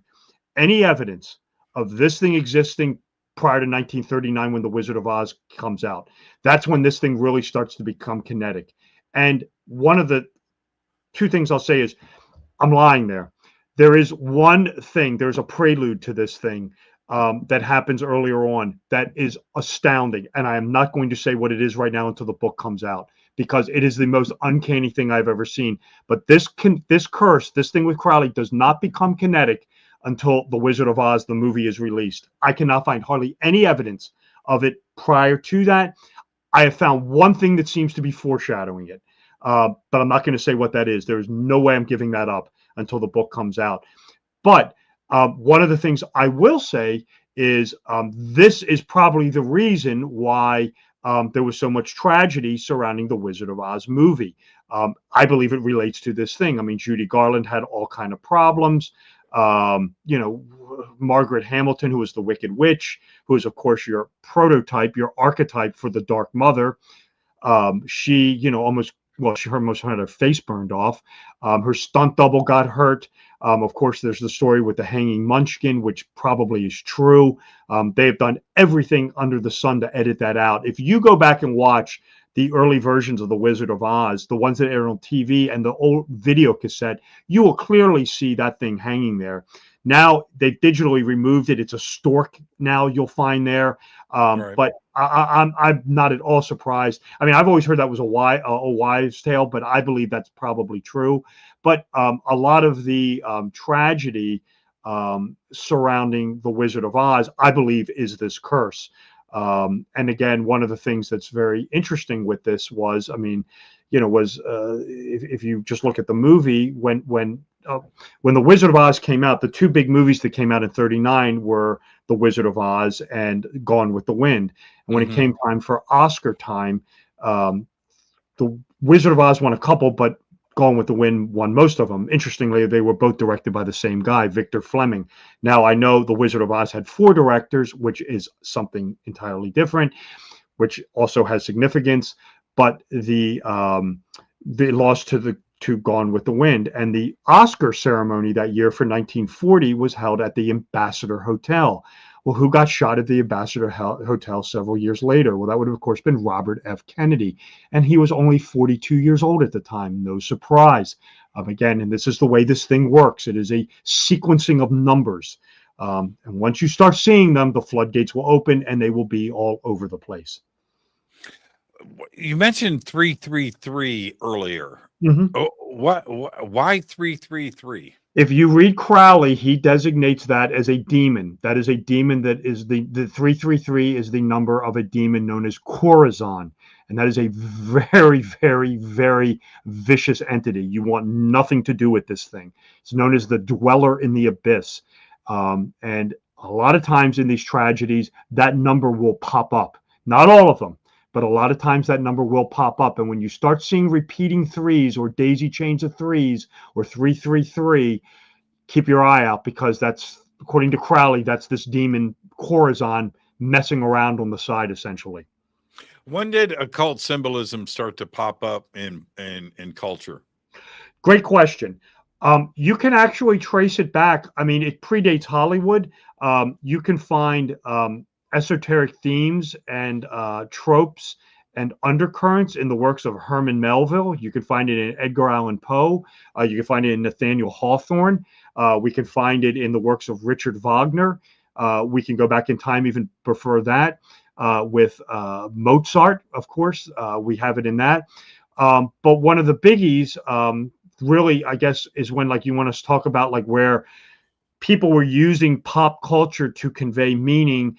any evidence of this thing existing prior to 1939 when The Wizard of Oz comes out. That's when this thing really starts to become kinetic. And one of the two things I'll say is, I'm lying there. There is one thing, there's a prelude to this thing that happens earlier on that is astounding. And I am not going to say what it is right now until the book comes out, because it is the most uncanny thing I've ever seen. But this curse, this thing with Crowley, does not become kinetic until The Wizard of Oz, the movie, is released. I cannot find hardly any evidence of it prior to that. I have found one thing that seems to be foreshadowing it, but I'm not going to say what that is. There is no way I'm giving that up until the book comes out. But one of the things I will say is this is probably the reason why there was so much tragedy surrounding the Wizard of Oz movie. I believe it relates to this thing. I mean, Judy Garland had all kind of problems. Margaret Hamilton, who was the Wicked Witch, who is, of course, your prototype, your archetype for the Dark Mother. She almost had her face burned off. Her stunt double got hurt. Of course, there's the story with the hanging Munchkin, which probably is true. They have done everything under the sun to edit that out. If you go back and watch the early versions of The Wizard of Oz, the ones that aired on TV and the old video cassette, you will clearly see that thing hanging there. Now they've digitally removed it. It's a stork now you'll find there. But I'm not at all surprised. I mean, I've always heard that was a wives' tale, but I believe that's probably true. But a lot of the tragedy surrounding The Wizard of Oz, I believe, is this curse. And again, one of the things that's very interesting with this was, if you just look at the movie, when the Wizard of Oz came out, the two big movies that came out in 1939 were The Wizard of Oz and Gone with the Wind. And when it came time for Oscar time, the Wizard of Oz won a couple, but Gone with the Wind won most of them. Interestingly, they were both directed by the same guy, Victor Fleming. Now, I know The Wizard of Oz had 4 directors, which is something entirely different, which also has significance. But they lost to Gone with the Wind. And the Oscar ceremony that year for 1940 was held at the Ambassador Hotel. Well, who got shot at the Ambassador Hotel several years later? Well, that would have, of course, been Robert F. Kennedy. And he was only 42 years old at the time. No surprise. Again, and this is the way this thing works. It is a sequencing of numbers. And once you start seeing them, the floodgates will open and they will be all over the place. You mentioned 333 earlier. Mm-hmm. Why 333? If you read Crowley, he designates that as a demon. That is a demon that is the 333 is the number of a demon known as Corazon. And that is a very, very, very vicious entity. You want nothing to do with this thing. It's known as the dweller in the abyss. And a lot of times in these tragedies, that number will pop up. Not all of them, but a lot of times that number will pop up. And when you start seeing repeating 3s or daisy chains of 3s or 333, keep your eye out, because that's, according to Crowley, that's this demon Corazon messing around on the side, essentially. When did occult symbolism start to pop up in culture? Great question. You can actually trace it back. I mean, it predates Hollywood. You can find esoteric themes and tropes and undercurrents in the works of Herman Melville. You can find it in Edgar Allan Poe. You can find it in Nathaniel Hawthorne. We can find it in the works of Richard Wagner. We can go back in time even before that with Mozart, of course. We have it in that. But one of the biggies really, I guess, is when, like, you want us to talk about, like, where people were using pop culture to convey meaning.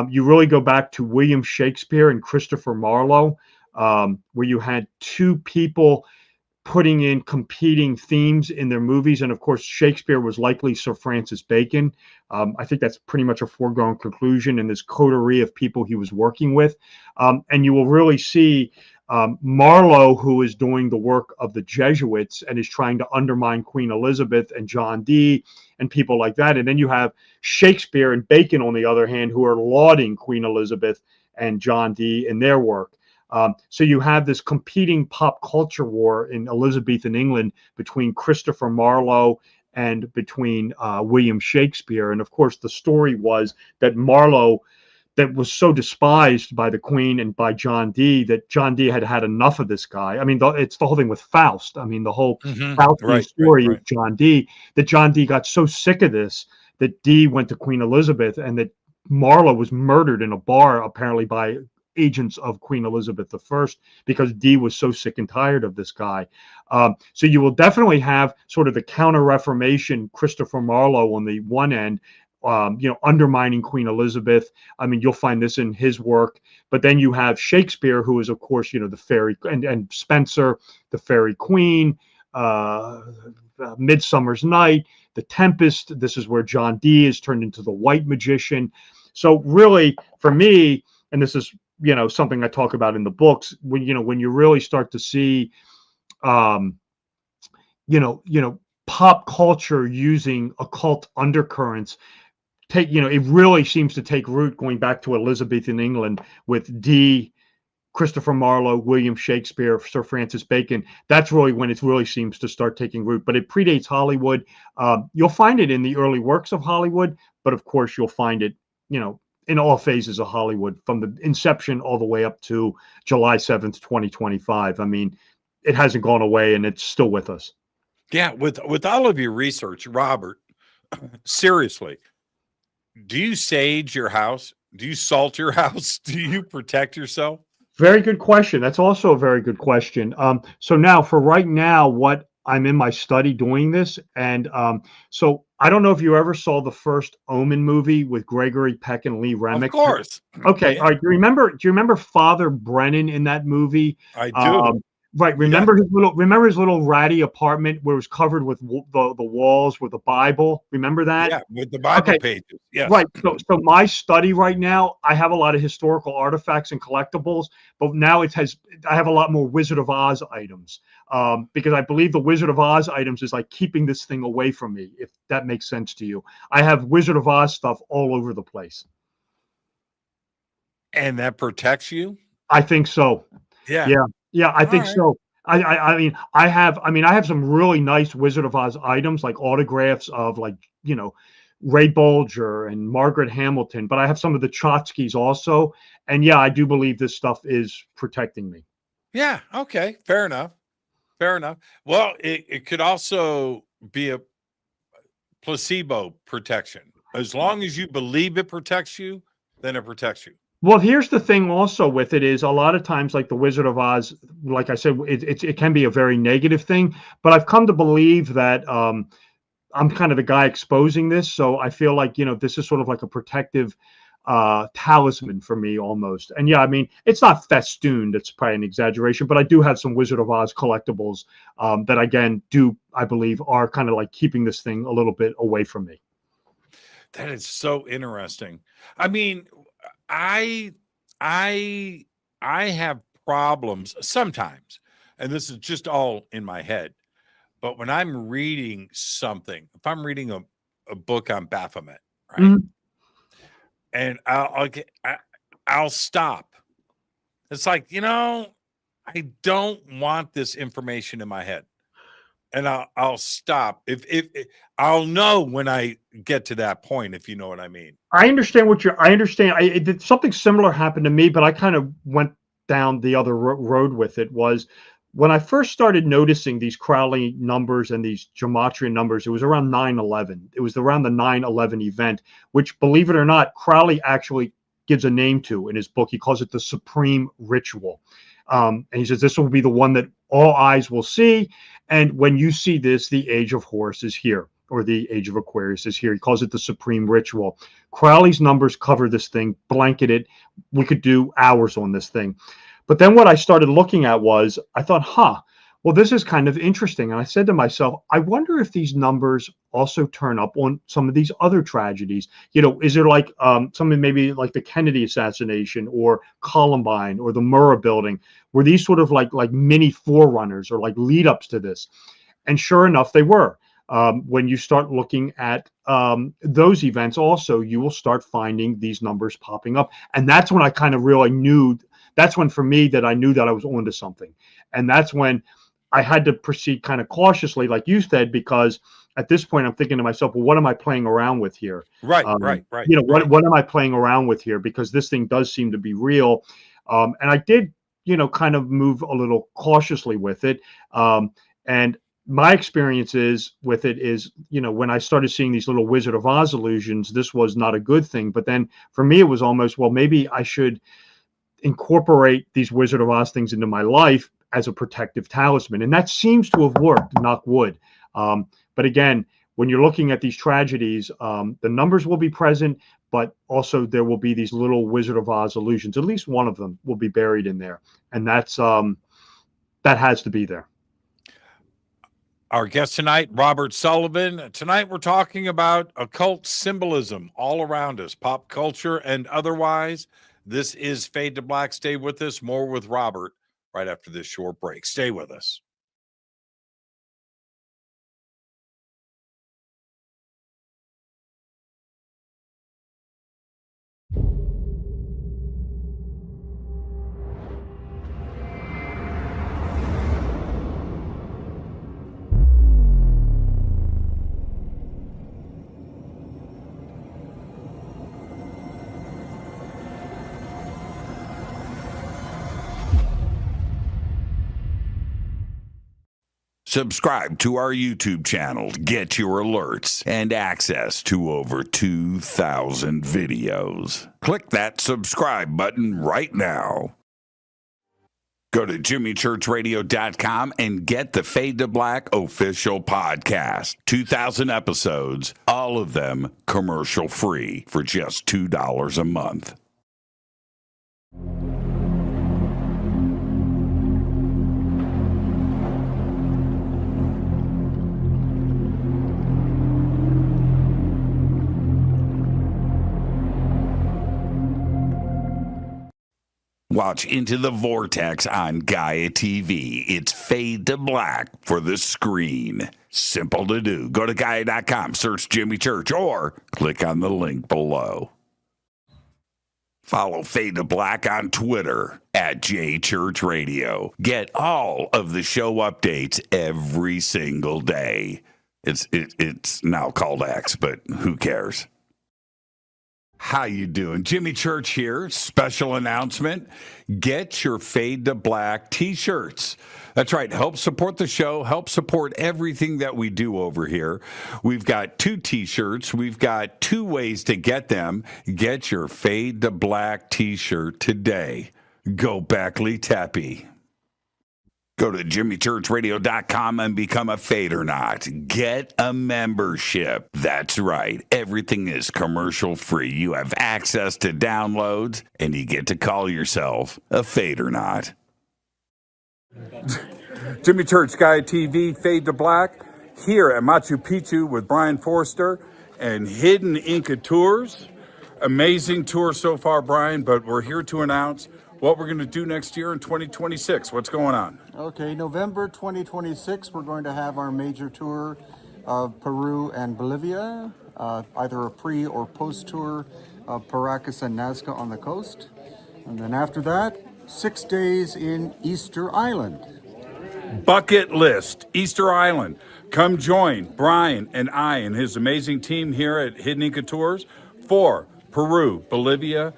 You really go back to William Shakespeare and Christopher Marlowe, where you had 2 people putting in competing themes in their movies. And of course, Shakespeare was likely Sir Francis Bacon. I think that's pretty much a foregone conclusion in this coterie of people he was working with. And you will really see Marlowe, who is doing the work of the Jesuits and is trying to undermine Queen Elizabeth and John Dee and people like that. And then you have Shakespeare and Bacon, on the other hand, who are lauding Queen Elizabeth and John Dee in their work. So you have this competing pop culture war in Elizabethan England between Christopher Marlowe and between William Shakespeare. And of course, the story was that Marlowe, that was so despised by the Queen and by John Dee, that John Dee had had enough of this guy. I mean, it's the whole thing with Faust. I mean, the whole Faustian story of John Dee, that John Dee got so sick of this that Dee went to Queen Elizabeth, and that Marlowe was murdered in a bar, apparently by agents of Queen Elizabeth I, because Dee was so sick and tired of this guy. So you will definitely have sort of the counter-Reformation Christopher Marlowe on the one end, undermining Queen Elizabeth. I mean, you'll find this in his work. But then you have Shakespeare, who is, of course, the fairy, and Spenser, the Fairy Queen, Midsummer's Night, The Tempest. This is where John Dee is turned into the White Magician. So really, for me, and this is something I talk about in the books, when you really start to see, pop culture using occult undercurrents, it really seems to take root going back to Elizabethan England with Dee, Christopher Marlowe, William Shakespeare, Sir Francis Bacon. That's really when it really seems to start taking root. But it predates Hollywood. You'll find it in the early works of Hollywood, but of course you'll find it, in all phases of Hollywood, from the inception all the way up to July 7th, 2025. I mean, it hasn't gone away, and it's still with us. Yeah, with all of your research, Robert, seriously, do you sage your house? Do you salt your house? Do you protect yourself? Very good question. That's also a very good question. So now, for right now, what I'm in my study doing this, and so I don't know if you ever saw the first Omen movie with Gregory Peck and Lee Remick. Of course. Okay. Yeah. All right. Do you remember Father Brennan in that movie? I do. Right. Remember his little ratty apartment where it was covered with the walls with the Bible. Remember that? Yeah, with the Bible Okay. pages. Yes. Right. So my study right now, I have a lot of historical artifacts and collectibles, but now I have a lot more Wizard of Oz items, because I believe the Wizard of Oz items is like keeping this thing away from me, if that makes sense to you. I have Wizard of Oz stuff all over the place. And that protects you? I think so. Yeah. Yeah. Yeah, I think right. so. I mean, I have some really nice Wizard of Oz items, like autographs of, like, Ray Bolger and Margaret Hamilton, but I have some of the Chotskys also. And yeah, I do believe this stuff is protecting me. Yeah. Okay. Fair enough. Fair enough. Well, it could also be a placebo protection. As long as you believe it protects you, then it protects you. Well, here's the thing also with it is a lot of times, like the Wizard of Oz, like I said, it can be a very negative thing, but I've come to believe that I'm kind of the guy exposing this. So I feel like, this is sort of like a protective talisman for me almost. And yeah, I mean, it's not festooned. It's probably an exaggeration, but I do have some Wizard of Oz collectibles that, again, I believe are kind of like keeping this thing a little bit away from me. That is so interesting. I mean, I have problems sometimes, and this is just all in my head. But when I'm reading something, if I'm reading a book on Baphomet, right, Mhm. and I'll stop. It's like, I don't want this information in my head, and I'll stop. If I'll know when I get to that point, if you know what I mean. I understand something similar happened to me, but I kind of went down the other road with it. Was when I first started noticing these Crowley numbers and these gematria numbers, it was around 9/11. It was around the 9/11 event, which, believe it or not, Crowley actually gives a name to in his book. He calls it the Supreme Ritual. And he says, this will be the one that all eyes will see. And when you see this, the Age of Horus is here, or the Age of Aquarius is here. He calls it the Supreme Ritual. Crowley's numbers cover this thing, blanket it. We could do hours on this thing. But then what I started looking at was, I thought, well, this is kind of interesting. And I said to myself, I wonder if these numbers also turn up on some of these other tragedies. Is there like something maybe like the Kennedy assassination or Columbine or the Murrah building? Were these sort of like mini forerunners or like lead ups to this? And sure enough, they were. When you start looking at those events also, you will start finding these numbers popping up. And that's when I kind of really knew, that's when for me that I knew that I was onto something. And that's when I had to proceed kind of cautiously, like you said, because at this point I'm thinking to myself, well, what am I playing around with here? Right. What am I playing around with here? Because this thing does seem to be real. And I did, kind of move a little cautiously with it. And my experiences with it is, when I started seeing these little Wizard of Oz illusions, this was not a good thing. But then for me, it was almost, well, maybe I should incorporate these Wizard of Oz things into my life as a protective talisman. And that seems to have worked, knock wood. But again, when you're looking at these tragedies, the numbers will be present, but also there will be these little Wizard of Oz illusions. At least one of them will be buried in there. And that's that has to be there. Our guest tonight, Robert Sullivan. Tonight we're talking about occult symbolism all around us, pop culture and otherwise. This is Fade to Black. Stay with us. More with Robert right after this short break. Stay with us. Subscribe to our YouTube channel to get your alerts and access to over 2,000 videos. Click that subscribe button right now. Go to jimmychurchradio.com and get the Fade to Black official podcast. 2,000 episodes, all of them commercial free for just $2 a month. Watch Into the Vortex on Gaia TV. It's Fade to Black for the screen. Simple to do. Go to Gaia.com, search Jimmy Church, or click on the link below. Follow Fade to Black on Twitter at JChurchRadio. Get all of the show updates every single day. It's now called X, but who cares? How you doing? Jimmy Church here. Special announcement. Get your Fade to Black t-shirts. That's right. Help support the show. Help support everything that we do over here. We've got 2 t-shirts. We've got 2 ways to get them. Get your Fade to Black t-shirt today. Go Backley Tappy. Go to jimmychurchradio.com and become a Fadernaut. Get a membership. That's right. Everything is commercial free. You have access to downloads, and you get to call yourself a Fadernaut. Jimmy Church, Gaia TV, Fade to Black, here at Machu Picchu with Brian Forster and Hidden Inca Tours. Amazing tour so far, Brian, but we're here to announce what we're going to do next year in 2026. What's going on? Okay, November 2026, we're going to have our major tour of Peru and Bolivia, either a pre or post tour of Paracas and Nazca on the coast. And then after that, 6 days in Easter Island. Bucket list, Easter Island. Come join Brian and I and his amazing team here at Hidden Inca Tours for Peru, Bolivia,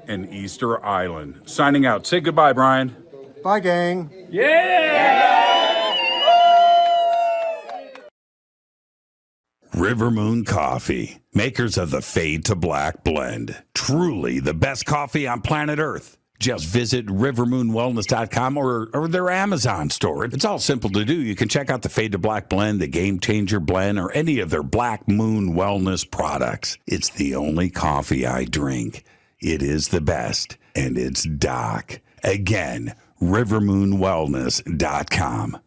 and Easter Island. Signing out. Say goodbye, Brian. Bye, gang. River Moon Coffee, makers of the Fade to Black blend. Truly the best coffee on planet Earth. Just visit rivermoonwellness.com or their Amazon store. It's all simple to do. You can check out the Fade to Black blend, the Game Changer blend, or any of their Black Moon Wellness products. It's the only coffee I drink. It is the best, and it's Doc. Again, rivermoonwellness.com.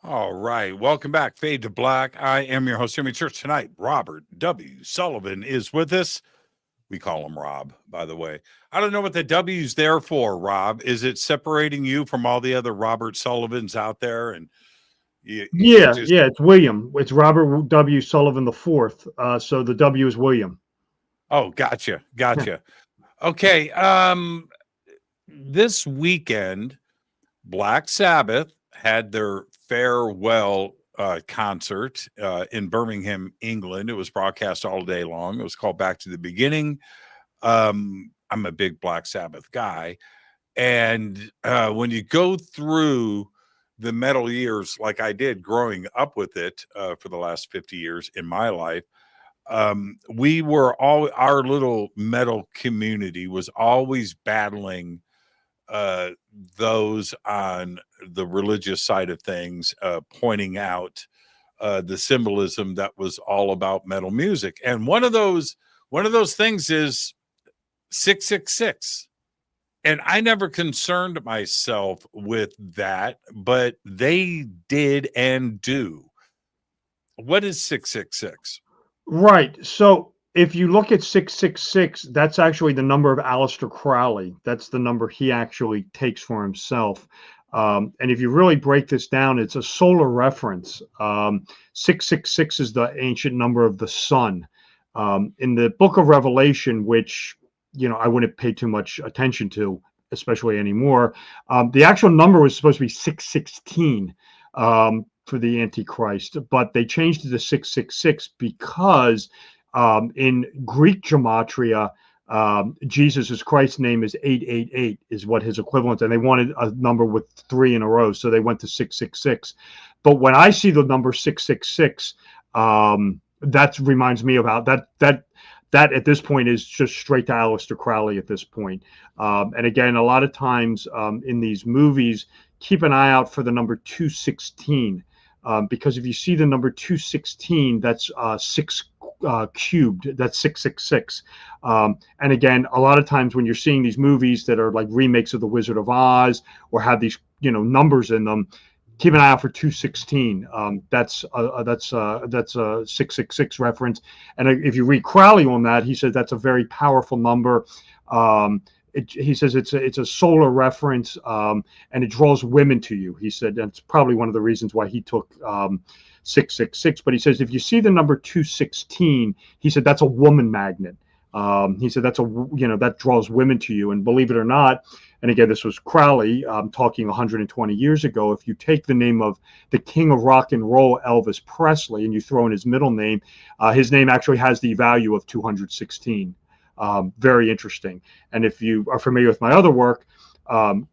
All right. Welcome back. Fade to Black. I am your host, Jimmy Church. Tonight, Robert W. Sullivan is with us. We call him Rob, by the way. I don't know what the W's there for, Rob. Is it separating you from all the other Robert Sullivans out there? And it's William. It's Robert W. Sullivan IV. So the W is William. Oh, gotcha. Okay. This weekend, Black Sabbath had their farewell concert in Birmingham, England. It was broadcast all day long. It was called Back to the Beginning. I'm a big Black Sabbath guy. And when you go through the metal years, like I did growing up with it for the last 50 years in my life, we were all, our little metal community was always battling those on the religious side of things, pointing out the symbolism that was all about metal music. And one of those things is 666. And I never concerned myself with that, but they did and do. What is 666? Right. So if you look at 666, that's actually the number of Aleister Crowley. That's the number he actually takes for himself. And if you really break this down, it's a solar reference. 666 is the ancient number of the sun. In the book of Revelation, which, I wouldn't pay too much attention to, especially anymore, the actual number was supposed to be 616 for the Antichrist, but they changed it to 666 because in Greek gematria, Jesus Christ's name is 888 is what his equivalent, and they wanted a number with 3 in a row, so they went to 666. But when I see the number 666, that reminds me about that at this point is just straight to Aleister Crowley at this point. And again, a lot of times in these movies, keep an eye out for the number 216. because if you see the number 216, that's 6 cubed, that's 666. And again, a lot of times when you're seeing these movies that are like remakes of The Wizard of Oz or have these, numbers in them, keep an eye out for 216. That's a 666 reference. And if you read Crowley on that, he says that's a very powerful number. He says it's a solar reference, and it draws women to you. He said that's probably one of the reasons why he took 666. But he says if you see the number 216, he said that's a woman magnet. He said that's that draws women to you. And believe it or not, and again, this was Crowley talking 120 years ago. If you take the name of the king of rock and roll, Elvis Presley, and you throw in his middle name, his name actually has the value of 216. Very interesting. And if you are familiar with my other work, Elvis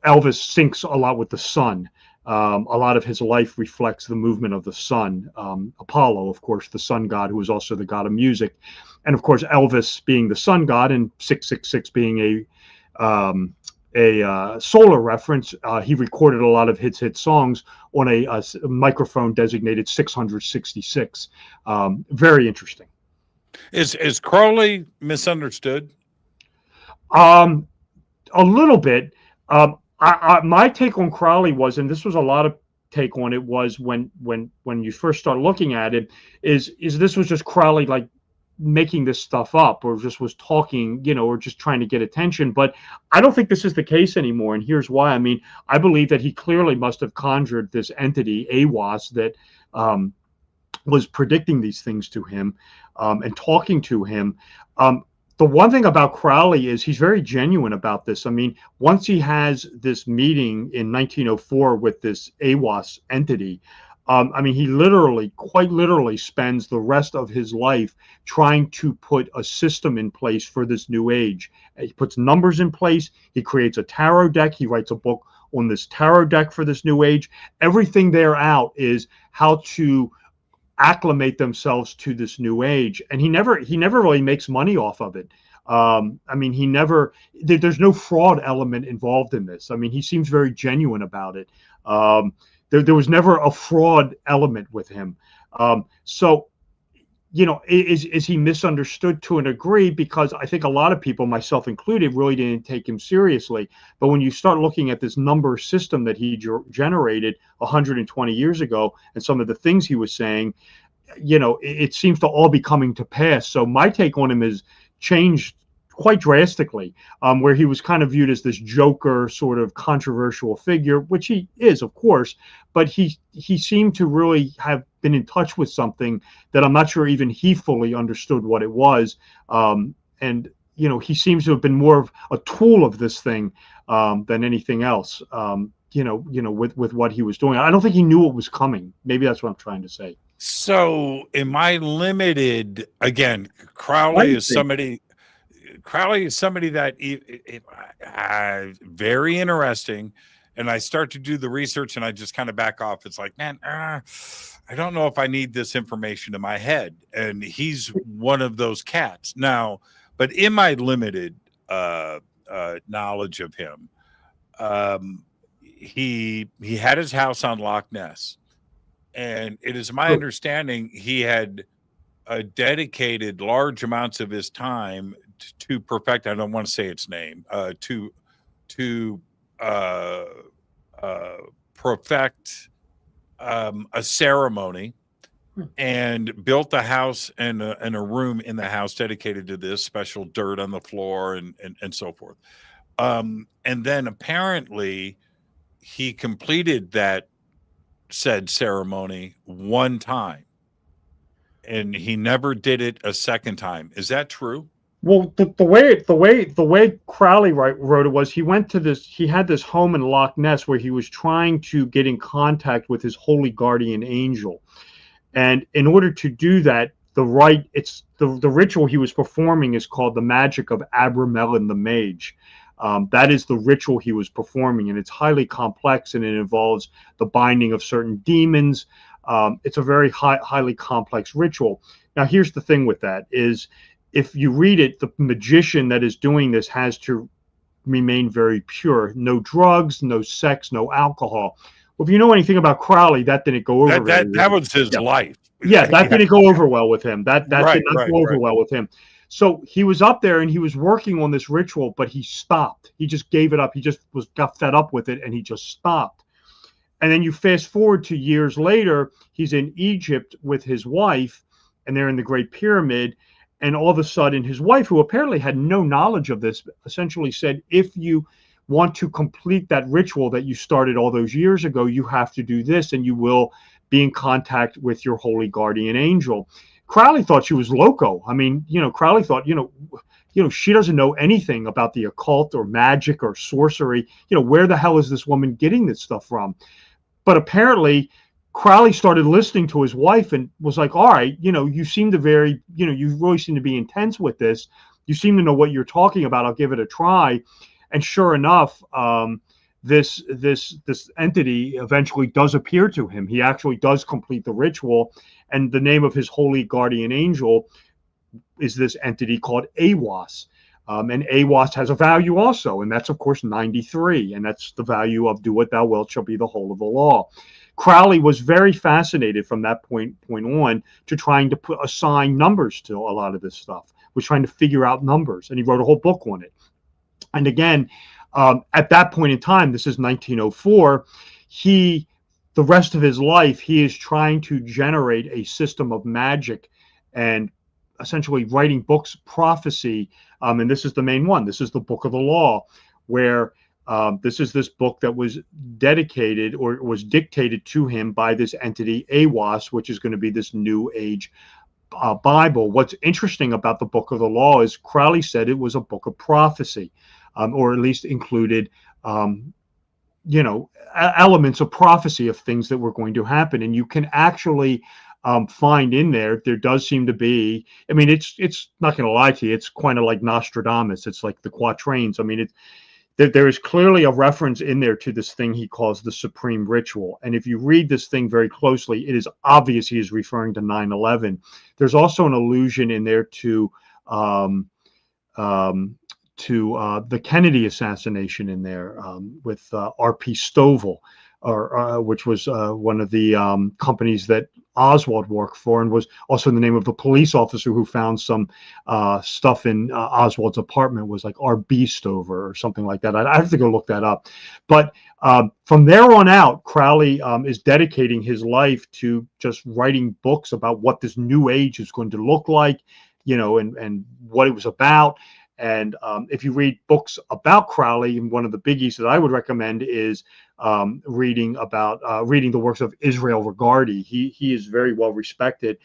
syncs a lot with the sun. A lot of his life reflects the movement of the sun. Apollo, of course, the sun god, who is also the god of music. And of course, Elvis being the sun god and 666 being a solar reference, he recorded a lot of his hit songs on a microphone designated 666. Very interesting. Is Crowley misunderstood? A little bit. My take on Crowley was, and this was a lot of take on it, was when you first start looking at it, is this was just Crowley like making this stuff up, or just was talking, or just trying to get attention. But I don't think this is the case anymore, and here's why. I mean, I believe that he clearly must have conjured this entity, AWAS, that was predicting these things to him and talking to him. The one thing about Crowley is he's very genuine about this. I mean, once he has this meeting in 1904 with this AWAS entity, he quite literally spends the rest of his life trying to put a system in place for this new age. He puts numbers in place. He creates a tarot deck. He writes a book on this tarot deck for this new age. Everything there out is how to acclimate themselves to this new age, and he never really makes money off of it. There's no fraud element involved in this. I mean, he seems very genuine about it. There was never a fraud element with him. Is he misunderstood to a degree? Because I think a lot of people, myself included, really didn't take him seriously. But when you start looking at this number system that he generated 120 years ago and some of the things he was saying, it seems to all be coming to pass. So my take on him is changed quite drastically, where he was kind of viewed as this joker, sort of controversial figure, which he is, of course, but he seemed to really have been in touch with something that I'm not sure even he fully understood what it was. He seems to have been more of a tool of this thing than anything else, with what he was doing. I don't think he knew what was coming. Maybe that's what I'm trying to say. So am I limited? Again, Crowley is somebody that very interesting. And I start to do the research and I just kind of back off. It's like, man, I don't know if I need this information in my head. And he's one of those cats now, but in my limited knowledge of him, he had his house on Loch Ness, and it is my understanding he had dedicated large amounts of his time to perfect, I don't want to say its name, to perfect a ceremony, and built a house and a room in the house dedicated to this, special dirt on the floor and so forth. And then apparently he completed that said ceremony one time, and he never did it a second time. Is that true? Well, the way Crowley wrote it was he had this home in Loch Ness where he was trying to get in contact with his holy guardian angel. And in order to do that, the ritual he was performing is called the magic of Abramelin the Mage. That is the ritual he was performing, and it's highly complex, and it involves the binding of certain demons. It's a very highly complex ritual. Now, here's the thing with that is, if you read it, the magician that is doing this has to remain very pure. No drugs, no sex, no alcohol. Well, if you know anything about Crowley, that didn't go over very That well. was his life. Yeah, that didn't go over well with him. That Right, did not go over well with him. So he was up there and he was working on this ritual, but he stopped. He just gave it up. He just got fed up with it and he just stopped. And then you fast forward to years later, he's in Egypt with his wife, and they're in the Great Pyramid. And all of a sudden, his wife, who apparently had no knowledge of this, essentially said, if you want to complete that ritual that you started all those years ago, you have to do this, and you will be in contact with your holy guardian angel. Crowley thought she was loco. I mean, Crowley thought, she doesn't know anything about the occult or magic or sorcery. Where the hell is this woman getting this stuff from? But apparently, Crowley started listening to his wife and was like, all right, you seem to you really seem to be intense with this. You seem to know what you're talking about. I'll give it a try. And sure enough, this entity eventually does appear to him. He actually does complete the ritual. And the name of his holy guardian angel is this entity called Aiwass. And Aiwass has a value also, and that's, of course, 93. And that's the value of do what thou wilt shall be the whole of the law. Crowley was very fascinated from that point on to trying to assign numbers to a lot of this stuff, was trying to figure out numbers. And he wrote a whole book on it. And again, at that point in time, this is 1904, the rest of his life, he is trying to generate a system of magic and essentially writing books, prophecy. And this is the main one. This is the Book of the Law, where this is this book that was dedicated or was dictated to him by this entity, Aiwass, which is going to be this New Age Bible. What's interesting about the Book of the Law is Crowley said it was a book of prophecy, or at least included elements of prophecy of things that were going to happen. And you can actually find in there does seem to be, I mean, it's not going to lie to you, it's kind of like Nostradamus. It's like the quatrains. I mean, there is clearly a reference in there to this thing he calls the supreme ritual. And if you read this thing very closely, it is obvious he is referring to 9/11. There's also an allusion in there to the Kennedy assassination in there with R.P. Stovall, which was one of the companies that Oswald worked for, and was also the name of the police officer who found some stuff in Oswald's apartment was like R.B. Stover or something like that. I have to go look that up. But from there on out, Crowley is dedicating his life to just writing books about what this new age is going to look like, and what it was about. And if you read books about Crowley, one of the biggies that I would recommend is reading the works of Israel Regardie. He is very well respected.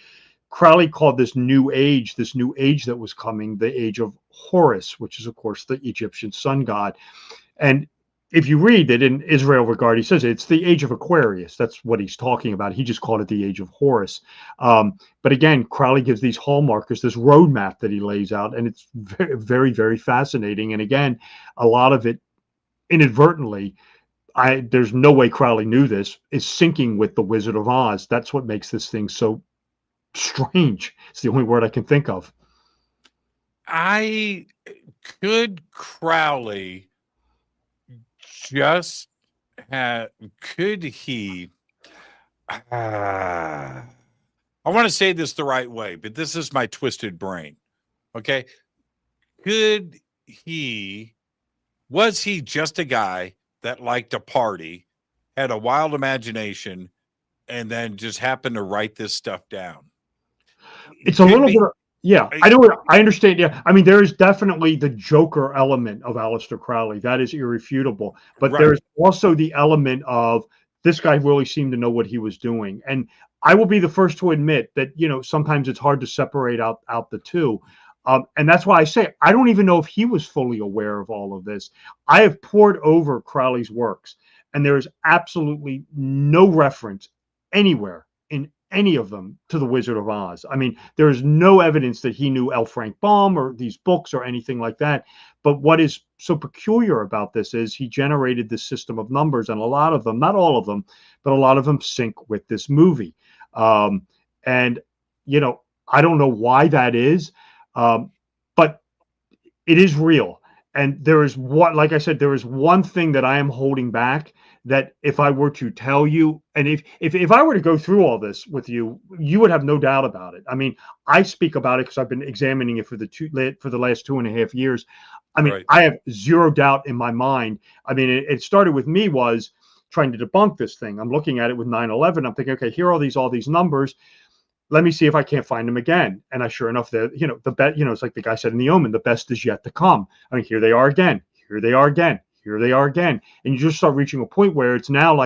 Crowley called this new age that was coming, the Age of Horus, which is, of course, the Egyptian sun god. And if you read that in Israel Regardie, says it's the Age of Aquarius. That's what he's talking about. He just called it the Age of Horus. But again, Crowley gives these hallmarkers, this roadmap that he lays out, and it's very, very, very fascinating. And again, a lot of it inadvertently, there's no way Crowley knew this, is syncing with the Wizard of Oz. That's what makes this thing so strange. It's the only word I can think of. Could Crowley just could he I want to say this the right way, but this is my twisted brain. Okay. Was he just a guy that liked to party, had a wild imagination, and then just happened to write this stuff down? It's a little bit of, yeah, I understand. Yeah. I mean, there is definitely the Joker element of Aleister Crowley. That is irrefutable. But there's also the element of this guy really seemed to know what he was doing. And I will be the first to admit that, sometimes it's hard to separate out the two. And that's why I say, I don't even know if he was fully aware of all of this. I have pored over Crowley's works, and there is absolutely no reference anywhere in any of them to the Wizard of Oz. I mean, there is no evidence that he knew L. Frank Baum or these books or anything like that. But what is so peculiar about this is he generated this system of numbers, and a lot of them, not all of them, but a lot of them sync with this movie. And, I don't know why that is, but it is real. And there is like I said, there is one thing that I am holding back that if I were to tell you, and if I were to go through all this with you, you would have no doubt about it. I mean, I speak about it because I've been examining it for the last 2.5 years. I mean, Right. I have zero doubt in my mind. I mean, it started with me was trying to debunk this thing. I'm looking at it with 9/11. I'm thinking, okay, here are all these numbers. Let me see if I can't find them again. And sure enough, it's like the guy said in the Omen, the best is yet to come. I mean, here they are again. Here they are again. Here they are again. And you just start reaching a point where it's now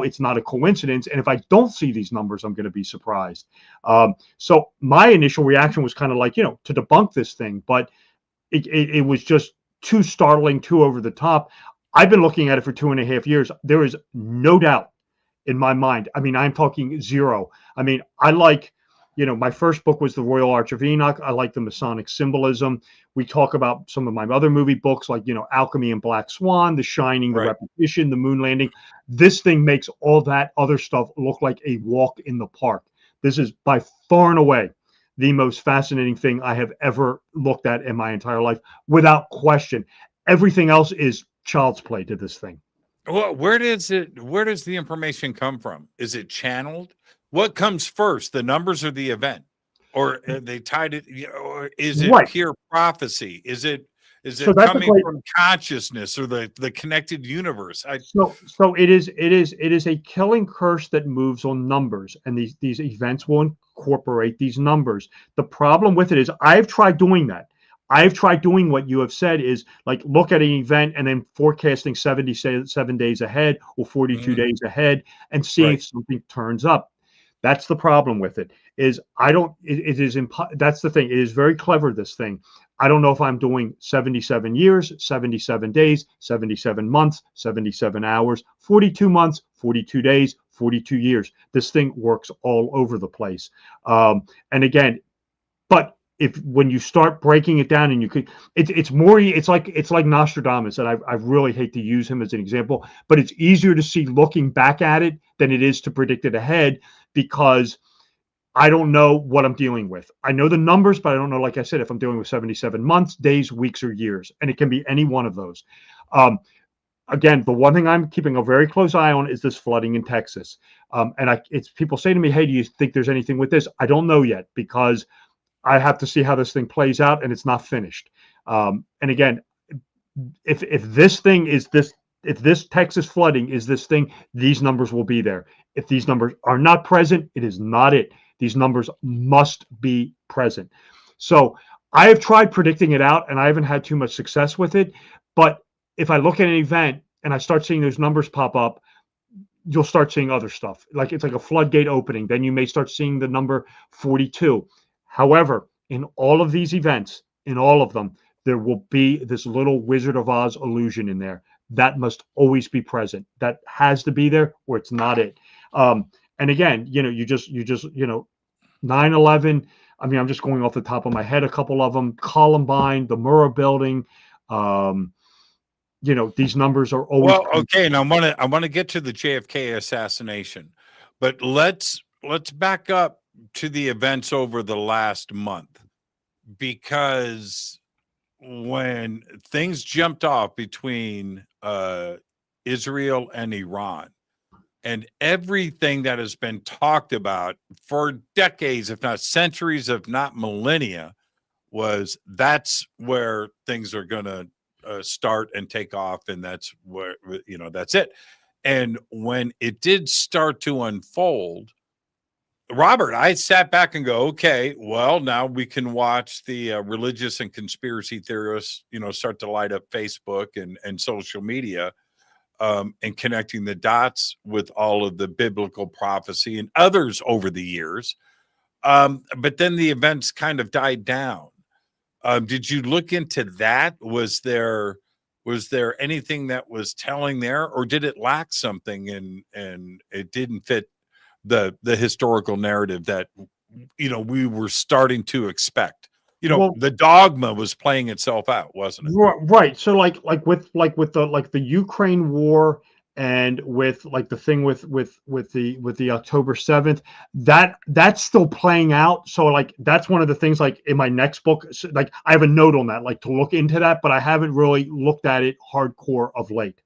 it's not a coincidence. And if I don't see these numbers, I'm going to be surprised. So my initial reaction was kind of like, to debunk this thing, but it was just too startling, too over the top. I've been looking at it for 2.5 years. There is no doubt in my mind. I mean, I'm talking zero. I mean, I like, my first book was the Royal Arch of Enoch. I like the Masonic symbolism. We talk about some of my other movie books like, Alchemy and Black Swan, The Shining, The Repetition, The Moon Landing. This thing makes all that other stuff look like a walk in the park. This is by far and away the most fascinating thing I have ever looked at in my entire life, without question. Everything else is child's play to this thing. Well, where does the information come from? Is it channeled? What comes first, the numbers or the event? Or are they tied it, or is it pure prophecy? Is it coming from consciousness or the connected universe? So it is a killing curse that moves on numbers, and these events will incorporate these numbers. The problem with it is I've tried doing that. I've tried doing what you have said, is like look at an event and then forecasting 77 days ahead or 42 days ahead and seeing if something turns up. That's the problem with it. That's the thing. It is very clever, this thing. I don't know if I'm doing 77 years, 77 days, 77 months, 77 hours, 42 months, 42 days, 42 years. This thing works all over the place. And again, but when you start breaking it down, and it's like Nostradamus, and I really hate to use him as an example, but it's easier to see looking back at it than it is to predict it ahead, because I don't know what I'm dealing with. I know the numbers, but I don't know, like I said, if I'm dealing with 77 months, days, weeks, or years, and it can be any one of those. Again, the one thing I'm keeping a very close eye on is this flooding in Texas. It's people say to me, "Hey, do you think there's anything with this?" I don't know yet, because I have to see how this thing plays out, and it's not finished. And again, if this Texas flooding is this thing, these numbers will be there. If these numbers are not present, it is not it. These numbers must be present. So I have tried predicting it out, and I haven't had too much success with it. But if I look at an event and I start seeing those numbers pop up, you'll start seeing other stuff. Like it's like a floodgate opening. Then you may start seeing the number 42. However, in all of these events, in all of them, there will be this little Wizard of Oz illusion in there. That must always be present. That has to be there, or it's not it. And again, you just 9/11. I mean, I'm just going off the top of my head, a couple of them. Columbine, the Murrah building. These numbers are always okay. And I want to get to the JFK assassination, but let's back up to the events over the last month, because when things jumped off between Israel and Iran, and everything that has been talked about for decades, if not centuries, if not millennia, that's where things are going to start and take off, and that's where that's it. And when it did start to unfold, Robert, I sat back and go, okay, well, now we can watch the religious and conspiracy theorists, start to light up Facebook and social media, and connecting the dots with all of the biblical prophecy and others over the years. But then the events kind of died down. Did you look into that? Was there anything that was telling there, or did it lack something and it didn't fit the historical narrative that we were starting to expect? The dogma was playing itself out, wasn't it? Right. So like with the Ukraine war, and with like the thing with the October 7th, that's still playing out. So like that's one of the things, like in my next book, like I have a note on that, like to look into that, but I haven't really looked at it hardcore of late.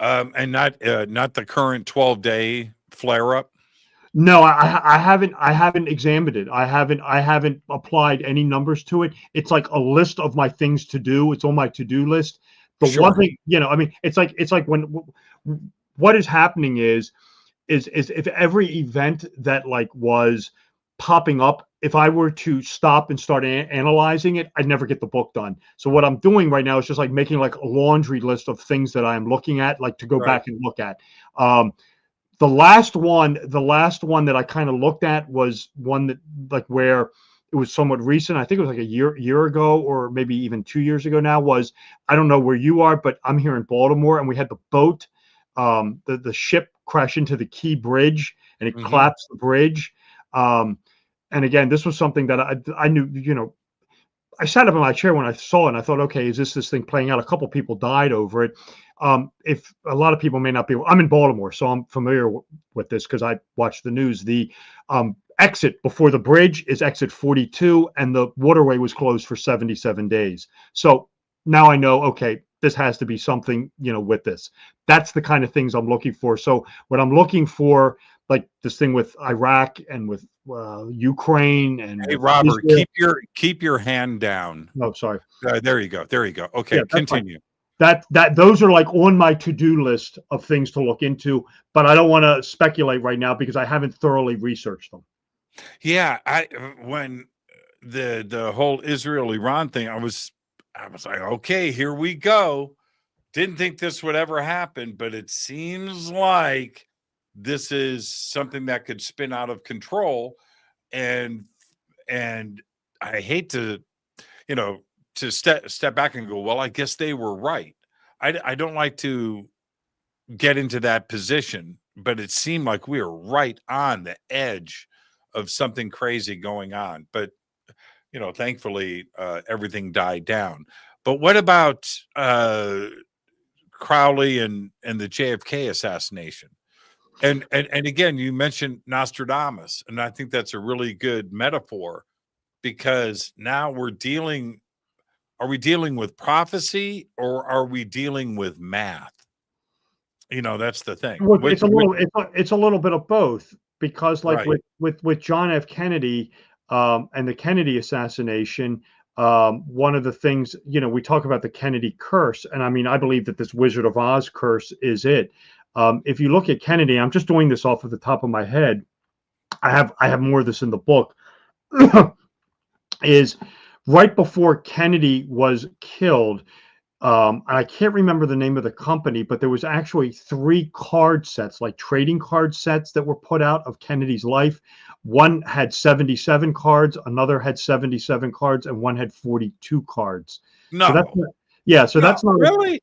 And not the current 12-day flare up. No, I haven't examined it. I haven't applied any numbers to it. It's like a list of my things to do. It's on my to-do list. The one thing, I mean, it's like when what is happening is if every event that like was popping up, if I were to stop and start analyzing it, I'd never get the book done. So what I'm doing right now is just like making like a laundry list of things that I'm looking at, like to go back and look at. The last one that I kind of looked at was one that like where it was somewhat recent. I think it was like a year ago, or maybe even 2 years ago now. Was, I don't know where you are, but I'm here in Baltimore, and we had the boat, the ship crash into the Key Bridge, and it collapsed the bridge. And again, this was something that I knew, I sat up in my chair when I saw it, and I thought, okay, is this thing playing out? A couple people died over it. If a lot of people may not be, I'm in Baltimore, so I'm familiar with this because I watch the news. The exit before the bridge is exit 42, and the waterway was closed for 77 days. So now I know, okay, this has to be something, with this. That's the kind of things I'm looking for. So what I'm looking for, like this thing with Iraq and with Ukraine and hey, Robert, Israel. keep your hand down. Oh, sorry. There you go. Okay, yeah, continue. Those are like on my to-do list of things to look into, but I don't want to speculate right now because I haven't thoroughly researched them. Yeah, when the whole Israel-Iran thing, I was like, okay, here we go. Didn't think this would ever happen, but it seems like this is something that could spin out of control, and I hate to step back and go, well, I guess they were right. I don't like to get into that position, but it seemed like we were right on the edge of something crazy going on. But thankfully, everything died down. But what about Crowley and the JFK assassination? And again, you mentioned Nostradamus, and I think that's a really good metaphor, because now are we dealing with prophecy, or are we dealing with math? That's the thing. Well, it's a little bit of both, because like with John F. Kennedy and the Kennedy assassination, one of the things, we talk about the Kennedy curse, and I mean, I believe that this Wizard of Oz curse is it. If you look at Kennedy, I'm just doing this off of the top of my head. I have more of this in the book. Is right before Kennedy was killed, I can't remember the name of the company, but there was actually 3 card sets, like trading card sets, that were put out of Kennedy's life. One had 77 cards, another had 77 cards, and one had 42 cards. No. So that's not really.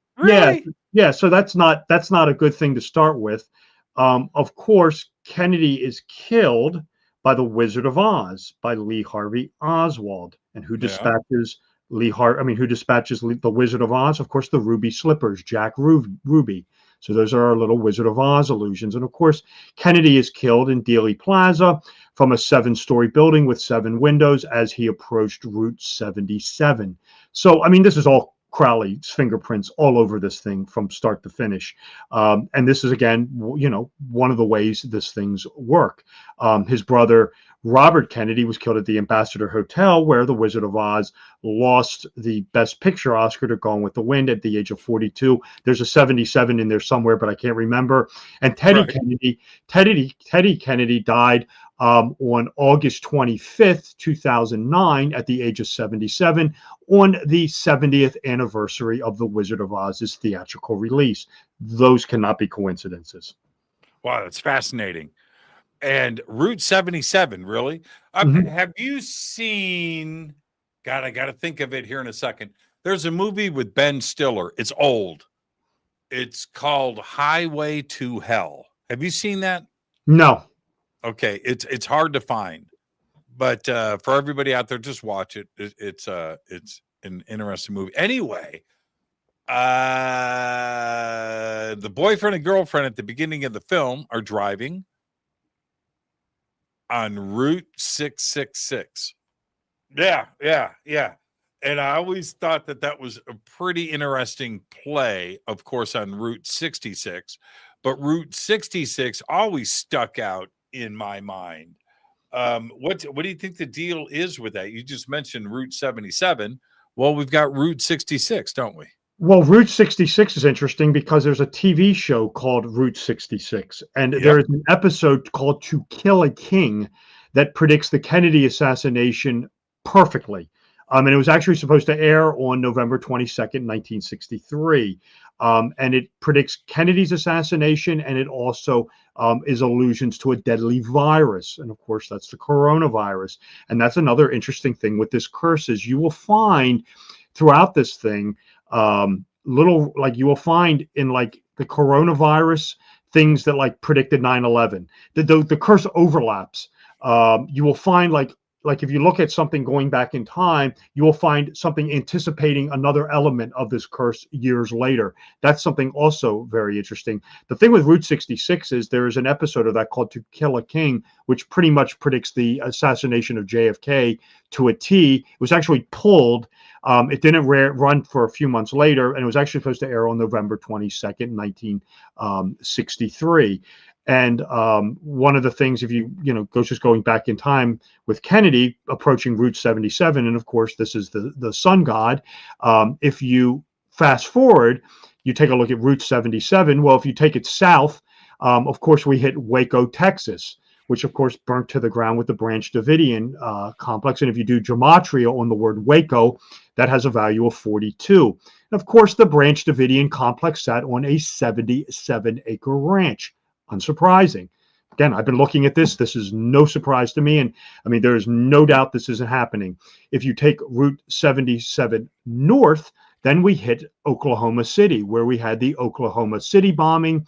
Yeah. So that's not a good thing to start with. Of course, Kennedy is killed by the Wizard of Oz, by Lee Harvey Oswald, and who dispatches who dispatches the Wizard of Oz? Of course, the Ruby Slippers, Jack Ruby. So those are our little Wizard of Oz illusions. And of course, Kennedy is killed in Dealey Plaza from a 7-story building with 7 windows as he approached Route 77. So, I mean, this is all Crowley's fingerprints all over this thing from start to finish. And this is, again, one of the ways this things work. His brother, Robert Kennedy, was killed at the Ambassador Hotel, where the Wizard of Oz lost the Best Picture Oscar to Gone with the Wind at the age of 42. There's a 77 in there somewhere, but I can't remember. And Teddy Kennedy died on August 25th, 2009, at the age of 77, on the 70th anniversary of The Wizard of Oz's theatrical release. Those cannot be coincidences. Wow, that's fascinating. And Route 77, really? Have you seen, God, I got to think of it here in a second. There's a movie with Ben Stiller. It's old. It's called Highway to Hell. Have you seen that? No. Okay, it's hard to find, but for everybody out there, just watch it. It's an interesting movie. Anyway, the boyfriend and girlfriend at the beginning of the film are driving on Route 666. Yeah. And I always thought that that was a pretty interesting play, of course, on Route 66. But Route 66 always stuck out in my mind. What do you think the deal is with that? You just mentioned Route 77. Well, we've got Route 66, don't we? Well, Route 66 is interesting because there's a TV show called Route 66, and there Yep. is an episode called To Kill a King that predicts the Kennedy assassination perfectly. And it was actually supposed to air on November 22nd, 1963. And it predicts Kennedy's assassination, and it also is allusions to a deadly virus. And of course, that's the coronavirus. And that's another interesting thing with this curse is you will find throughout this thing, little, like you will find in like the coronavirus things that like predicted 9/11. The curse overlaps. You will find like if you look at something going back in time, you will find something anticipating another element of this curse years later. That's something also very interesting. The thing with Route 66 is there is an episode of that called To Kill a King, which pretty much predicts the assassination of JFK to a T. It was actually pulled. It didn't run for a few months later, and it was actually supposed to air on November 22nd, 1963. And one of the things, if you just going back in time with Kennedy approaching Route 77, and of course this is the sun god. If you fast forward, you take a look at Route 77. Well, if you take it south, of course we hit Waco, Texas, which of course burnt to the ground with the Branch Davidian complex. And if you do gematria on the word Waco, that has a value of 42. And of course, the Branch Davidian complex sat on a 77-acre ranch. Unsurprising. Again, I've been looking at this. This is no surprise to me. And I mean, there is no doubt this isn't happening. If you take Route 77 north, then we hit Oklahoma City, where we had the Oklahoma City bombing,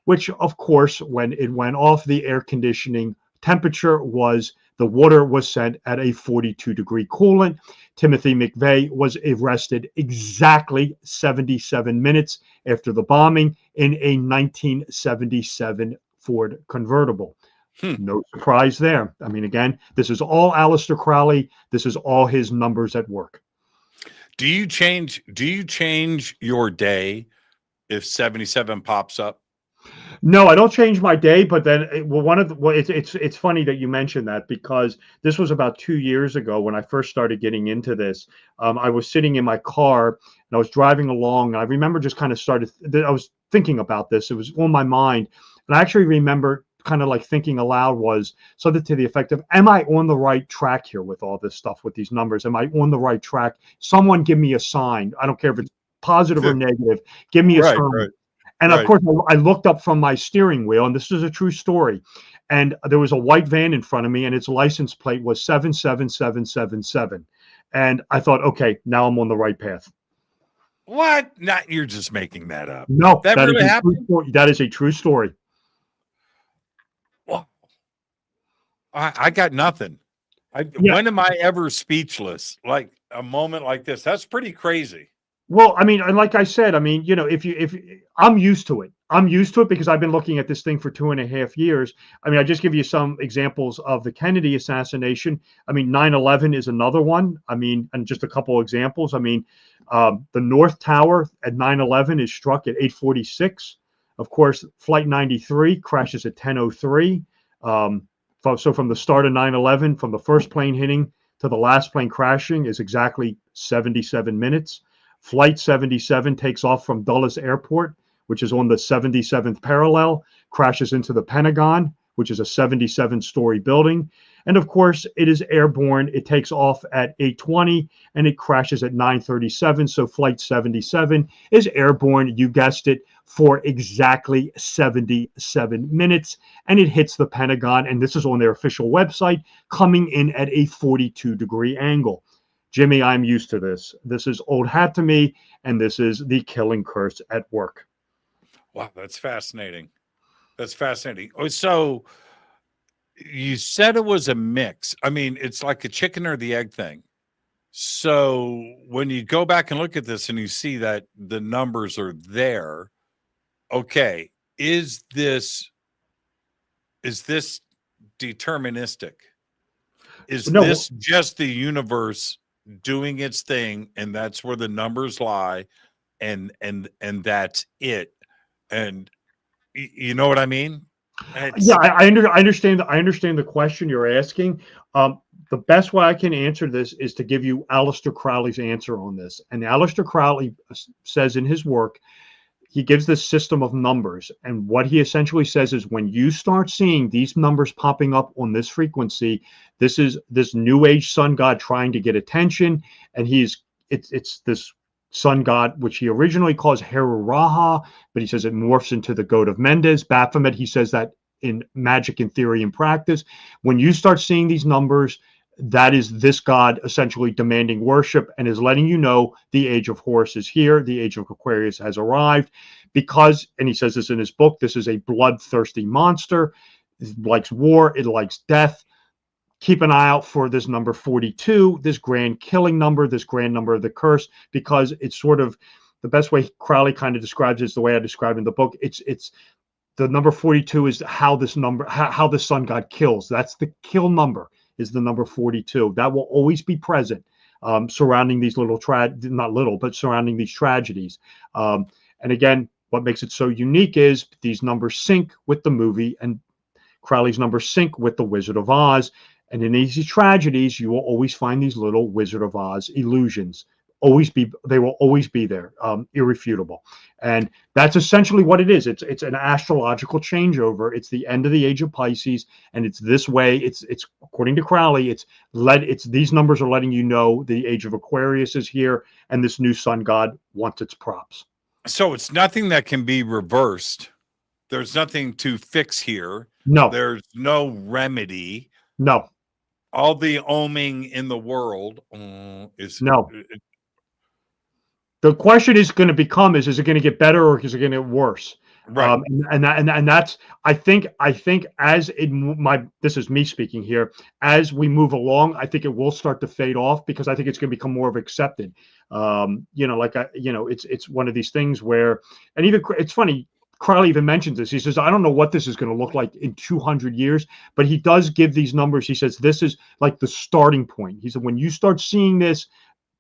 which, of course, when it went off, the air conditioning temperature was, the water was sent at a 42-degree coolant. Timothy McVeigh was arrested exactly 77 minutes after the bombing in a 1977 Ford convertible. No surprise there. I mean, again, this is all Aleister Crowley. This is all his numbers at work. Do you change your day if 77 pops up? No, I don't change my day, but then it's funny that you mentioned that because this was about 2 years ago when I first started getting into this. I was sitting in my car and I was driving along, and I remember just kind of I was thinking about this. It was on my mind, and I actually remember kind of like thinking aloud was something to the effect of, am I on the right track here with all this stuff, with these numbers? Am I on the right track? Someone give me a sign. I don't care if it's positive or negative. Give me a sign. Right. And of course, I looked up from my steering wheel, and this is a true story. And there was a white van in front of me, and its license plate was 77777. And I thought, okay, now I'm on the right path. What? Not, you're just making that up. No, that really happened. That is a true story. Well, I got nothing. When am I ever speechless? Like a moment like this? That's pretty crazy. Well, I mean, and like I said, I mean, if I'm used to it. I'm used to it because I've been looking at this thing for 2.5 years. I mean, I just give you some examples of the Kennedy assassination. I mean, 9/11 is another one. I mean, and just a couple of examples. I mean, the North Tower at 9/11 is struck at 8:46. Of course, Flight 93 crashes at 10:03. So from the start of 9/11, from the first plane hitting to the last plane crashing is exactly 77 minutes. Flight 77 takes off from Dulles Airport, which is on the 77th parallel, crashes into the Pentagon, which is a 77-story building. And of course, it is airborne. It takes off at 8:20 and it crashes at 9:37. So Flight 77 is airborne, you guessed it, for exactly 77 minutes. And it hits the Pentagon, and this is on their official website, coming in at a 42-degree angle. Jimmy, I'm used to this. This is old hat to me, and this is the killing curse at work. Wow, that's fascinating. That's fascinating. Oh, so you said it was a mix. I mean, it's like a chicken or the egg thing. So when you go back and look at this and you see that the numbers are there, okay, is this deterministic? Is this just the universe doing its thing, and that's where the numbers lie, and that's it. And you know what I mean? Yeah, I understand. I understand the question you're asking. The best way I can answer this is to give you Aleister Crowley's answer on this. And Aleister Crowley says in his work, he gives this system of numbers. And what he essentially says is when you start seeing these numbers popping up on this frequency, this is this new age sun god trying to get attention. And it's this sun god, which he originally calls Heru Raha, but he says it morphs into the goat of Mendes. Baphomet, he says that in Magic and Theory and Practice. When you start seeing these numbers, that is this god essentially demanding worship and is letting you know the Age of Horus is here, the Age of Aquarius has arrived, because, and he says this in his book, this is a bloodthirsty monster. It likes war, it likes death. Keep an eye out for this number 42, this grand killing number, this grand number of the curse, because it's sort of the best way Crowley kind of describes it is the way I describe in the book. It's the number 42 is how this number, how the sun god kills. That's the kill number, is the number 42. That will always be present surrounding these not little, but surrounding these tragedies. And again, what makes it so unique is these numbers sync with the movie, and Crowley's numbers sync with the Wizard of Oz. And in these tragedies, you will always find these little Wizard of Oz illusions. They will always be there, irrefutable. And that's essentially what it is. It's an astrological changeover. It's the end of the age of Pisces, and it's this way. It's according to Crowley, these numbers are letting you know the age of Aquarius is here, and this new sun god wants its props. So it's nothing that can be reversed. There's nothing to fix here. No. There's no remedy. No. All the oming in the world is no. The question is going to become: is it going to get better or is it going to get worse? Right. And that's I think as this is me speaking here. As we move along, I think it will start to fade off because I think it's going to become more of accepted. It's one of these things where, and even it's funny. Crowley even mentions this. He says, I don't know what this is going to look like in 200 years, but he does give these numbers. He says, this is like the starting point. He said, when you start seeing this,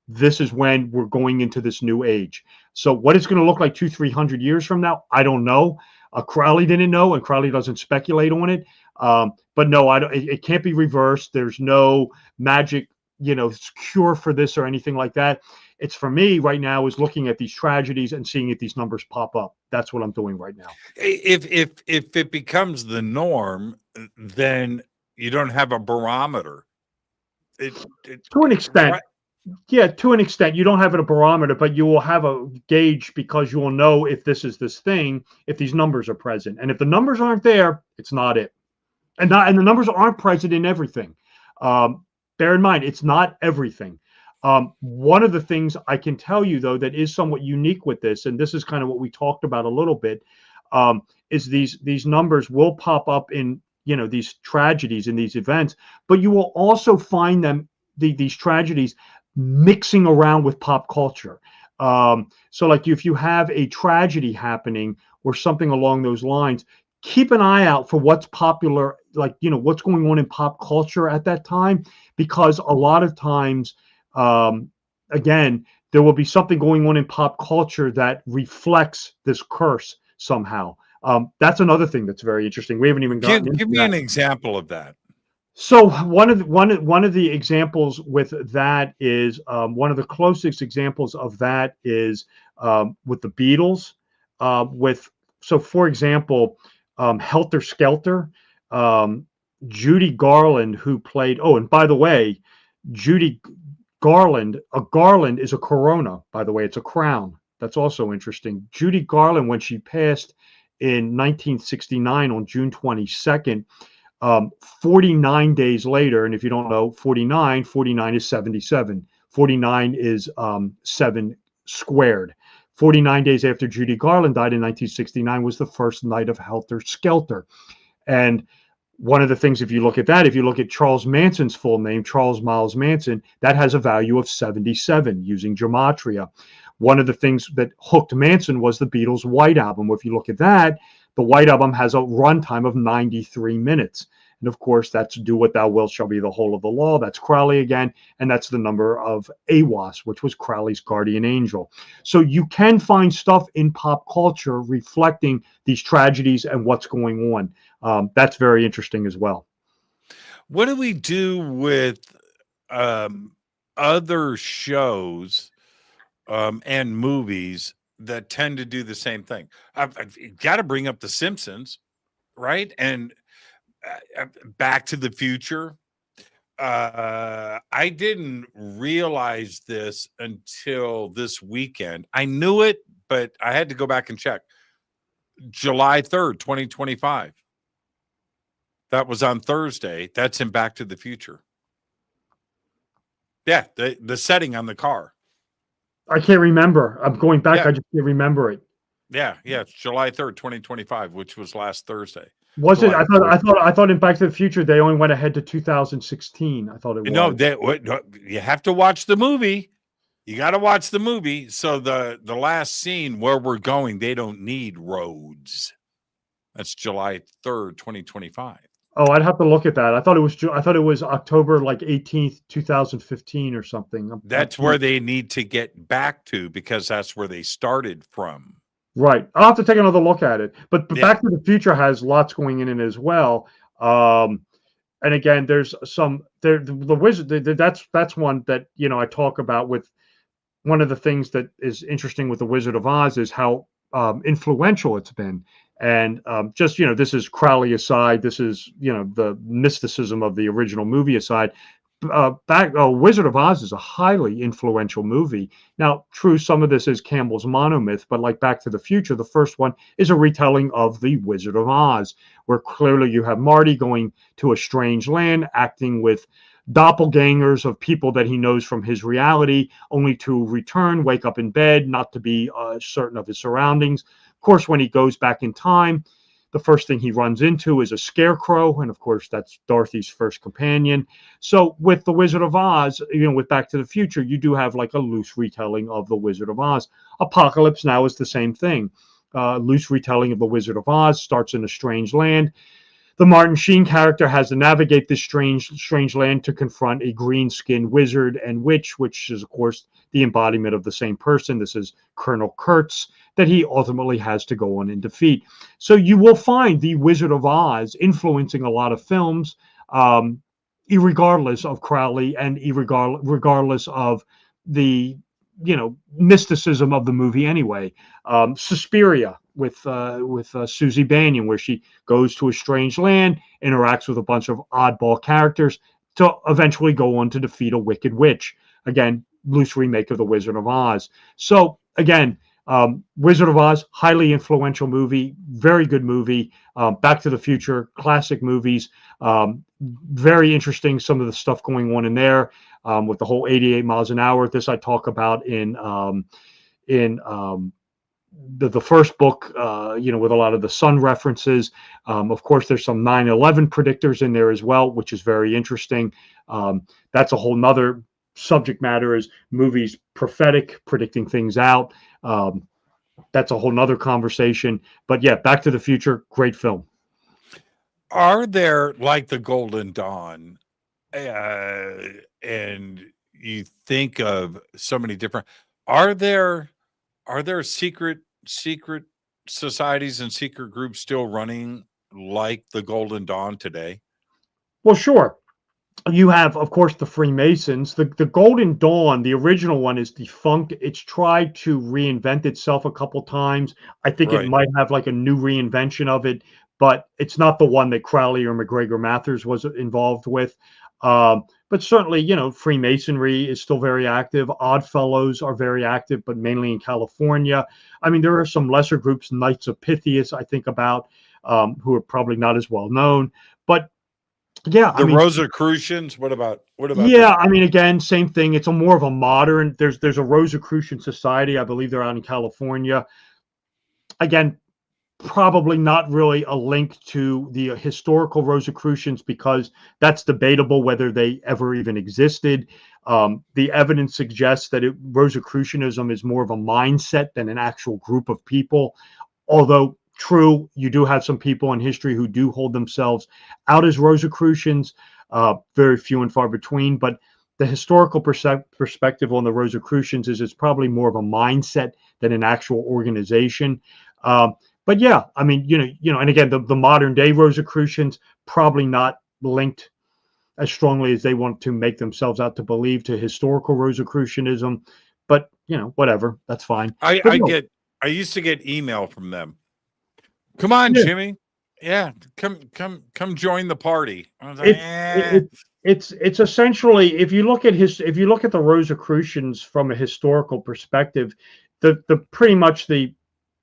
this is when we're going into this new age. So what it's going to look like 200-300 years from now, I don't know. Crowley didn't know, and Crowley doesn't speculate on it. But no, it can't be reversed. There's no magic, cure for this or anything like that. It's for me right now is looking at these tragedies and seeing if these numbers pop up. That's what I'm doing right now. If it becomes the norm, then you don't have a barometer. To an extent. Right. Yeah, to an extent, you don't have a barometer, but you will have a gauge because you will know if this is this thing, if these numbers are present. And if the numbers aren't there, it's not it. And the numbers aren't present in everything. Bear in mind, it's not everything. One of the things I can tell you, though, that is somewhat unique with this, and this is kind of what we talked about a little bit, is these numbers will pop up in, these tragedies and these events, but you will also find them, these tragedies, mixing around with pop culture. So like if you have a tragedy happening or something along those lines, keep an eye out for what's popular, like, what's going on in pop culture at that time, because a lot of times, again, there will be something going on in pop culture that reflects this curse somehow. That's another thing that's very interesting. We haven't even gotten into Give me an example of that. So one of the examples with that is one of the closest examples of that is with the Beatles. For example, Helter Skelter, Judy Garland, who played. Oh, and by the way, Judy Garland, a garland is a corona, by the way, it's a crown. That's also interesting. Judy Garland, when she passed in 1969 on June 22nd, 49 days later, and if you don't know, 49 is 77. 49 is 7 squared. 49 days after Judy Garland died in 1969 was the first night of Helter Skelter. And one of the things, if you look at Charles Manson's full name, Charles Miles Manson, that has a value of 77 using gematria. One of the things that hooked Manson was the Beatles' White Album. If you look at that, the White Album has a runtime of 93 minutes. And of course, that's do what thou wilt shall be the whole of the law. That's Crowley again. And that's the number of Awas, which was Crowley's guardian angel. So you can find stuff in pop culture reflecting these tragedies and what's going on. That's very interesting as well. What do we do with other shows and movies that tend to do the same thing? I've got to bring up The Simpsons, right? And Back to the Future. I didn't realize this until this weekend. I knew it, but I had to go back and check. July 3rd, 2025. That was on Thursday. That's in Back to the Future. Yeah, the setting on the car. I can't remember. I'm going back. Yeah. I just can't remember it. Yeah, it's July 3rd, 2025, which was last Thursday. Was it? I thought in Back to the Future they only went ahead to 2016. I thought it was. No, you have to watch the movie. You got to watch the movie. So the last scene where we're going, they don't need roads. That's July 3rd, 2025. Oh, I'd have to look at that. I thought it was October like 18th, 2015 or something. That's where they need to get back to, because that's where they started from. Right. I'll have to take another look at it. But Back to the Future has lots going in it as well. And again, there's the wizard. That's one that I talk about with. One of the things that is interesting with the Wizard of Oz is how influential it's been. And just, this is Crowley aside. This is, the mysticism of the original movie aside. Wizard of Oz is a highly influential movie. Now, true, some of this is Campbell's monomyth, but like Back to the Future, the first one is a retelling of the Wizard of Oz, where clearly you have Marty going to a strange land, acting with doppelgangers of people that he knows from his reality, only to return, wake up in bed, not to be certain of his surroundings. Of course, when he goes back in time, the first thing he runs into is a scarecrow, and of course, that's Dorothy's first companion. So with the Wizard of Oz, with Back to the Future, you do have like a loose retelling of the Wizard of Oz. Apocalypse Now is the same thing. Loose retelling of the Wizard of Oz, starts in a strange land. The Martin Sheen character has to navigate this strange land to confront a green-skinned wizard and witch, which is, of course, the embodiment of the same person. This is Colonel Kurtz, that he ultimately has to go on and defeat. So you will find the Wizard of Oz influencing a lot of films, irregardless of Crowley and regardless of the mysticism of the movie anyway. Suspiria with Susie Bannion, where she goes to a strange land, interacts with a bunch of oddball characters to eventually go on to defeat a wicked witch. Again, loose remake of the Wizard of Oz. So again, Wizard of Oz, highly influential movie, very good movie. Back to the Future, classic movies. Very interesting, some of the stuff going on in there with the whole 88 miles an hour. This I talk about in the first book, with a lot of the sun references. Of course, there's some 9/11 predictors in there as well, which is very interesting. That's a whole nother subject matter, is movies prophetic, predicting things out. That's a whole nother conversation. But yeah, Back to the Future, great film. Are there, like the Golden Dawn, and you think of so many different, are there secret societies and secret groups still running like the Golden Dawn today? Well, sure. You have, of course, the Freemasons. The Golden Dawn, the original one, is defunct. It's tried to reinvent itself a couple times. I think Right. it might have like a new reinvention of it, but it's not the one that Crowley or McGregor Mathers was involved with. But certainly, Freemasonry is still very active. Oddfellows are very active, but mainly in California. I mean, there are some lesser groups, Knights of Pythias, I think about, who are probably not as well known. But yeah, The Rosicrucians. What about yeah, them? I mean, again, same thing. It's a more of a modern. There's a Rosicrucian society. I believe they're out in California. Again, probably not really a link to the historical Rosicrucians, because that's debatable whether they ever even existed. The evidence suggests that Rosicrucianism is more of a mindset than an actual group of people. Although True, you do have some people in history who do hold themselves out as Rosicrucians, very few and far between, but the historical perspective on the Rosicrucians is it's probably more of a mindset than an actual organization. But yeah, I mean, and again, the modern day Rosicrucians probably not linked as strongly as they want to make themselves out to believe to historical Rosicrucianism. But whatever, that's fine. I used to get email from them. Come on, Yeah. Jimmy. Yeah, come join the party. I was like, It's essentially, if you look at the Rosicrucians from a historical perspective, the pretty much the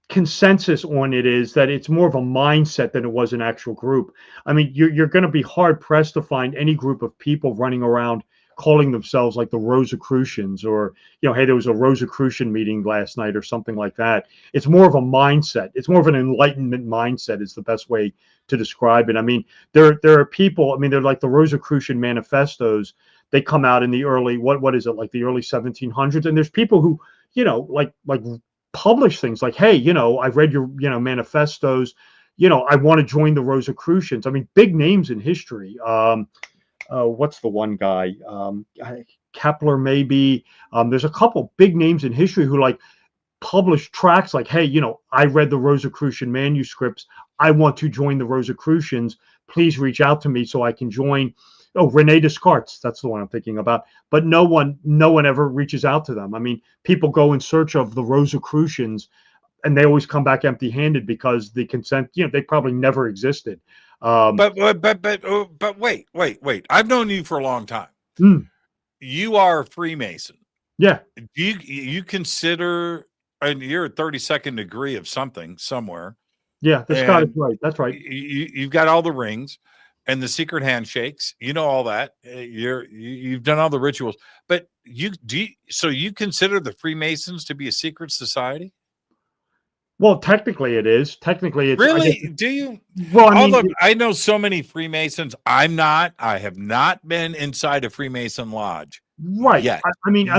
consensus on it is that it's more of a mindset than it was an actual group. I mean, you're going to be hard pressed to find any group of people running around calling themselves like the Rosicrucians, or hey, there was a Rosicrucian meeting last night or something like that. It's more of a mindset. It's more of an enlightenment mindset is the best way to describe it. I mean, there are people, I mean, they're like the Rosicrucian manifestos. They come out in the early, what is it, like the early 1700s, and there's people who like publish things like, hey, I've read your manifestos, I want to join the Rosicrucians. I mean, big names in history. What's the one guy? Kepler, maybe. There's a couple big names in history who like publish tracts like, hey, I read the Rosicrucian manuscripts. I want to join the Rosicrucians. Please reach out to me so I can join. Oh, Rene Descartes, that's the one I'm thinking about. But no one ever reaches out to them. I mean, people go in search of the Rosicrucians, and they always come back empty-handed because the consent, they probably never existed. But wait. I've known you for a long time. You are a Freemason. Yeah. Do you consider, and you're a 32nd degree of something somewhere? Yeah, the Scott is right. That's right. You've got all the rings and the secret handshakes. All that. You've done all the rituals. But so you consider the Freemasons to be a secret society? Well, technically it is. Technically it's really. Do you? Well, I mean, I know so many Freemasons. I have not been inside a Freemason lodge. Right. Yet. I mean,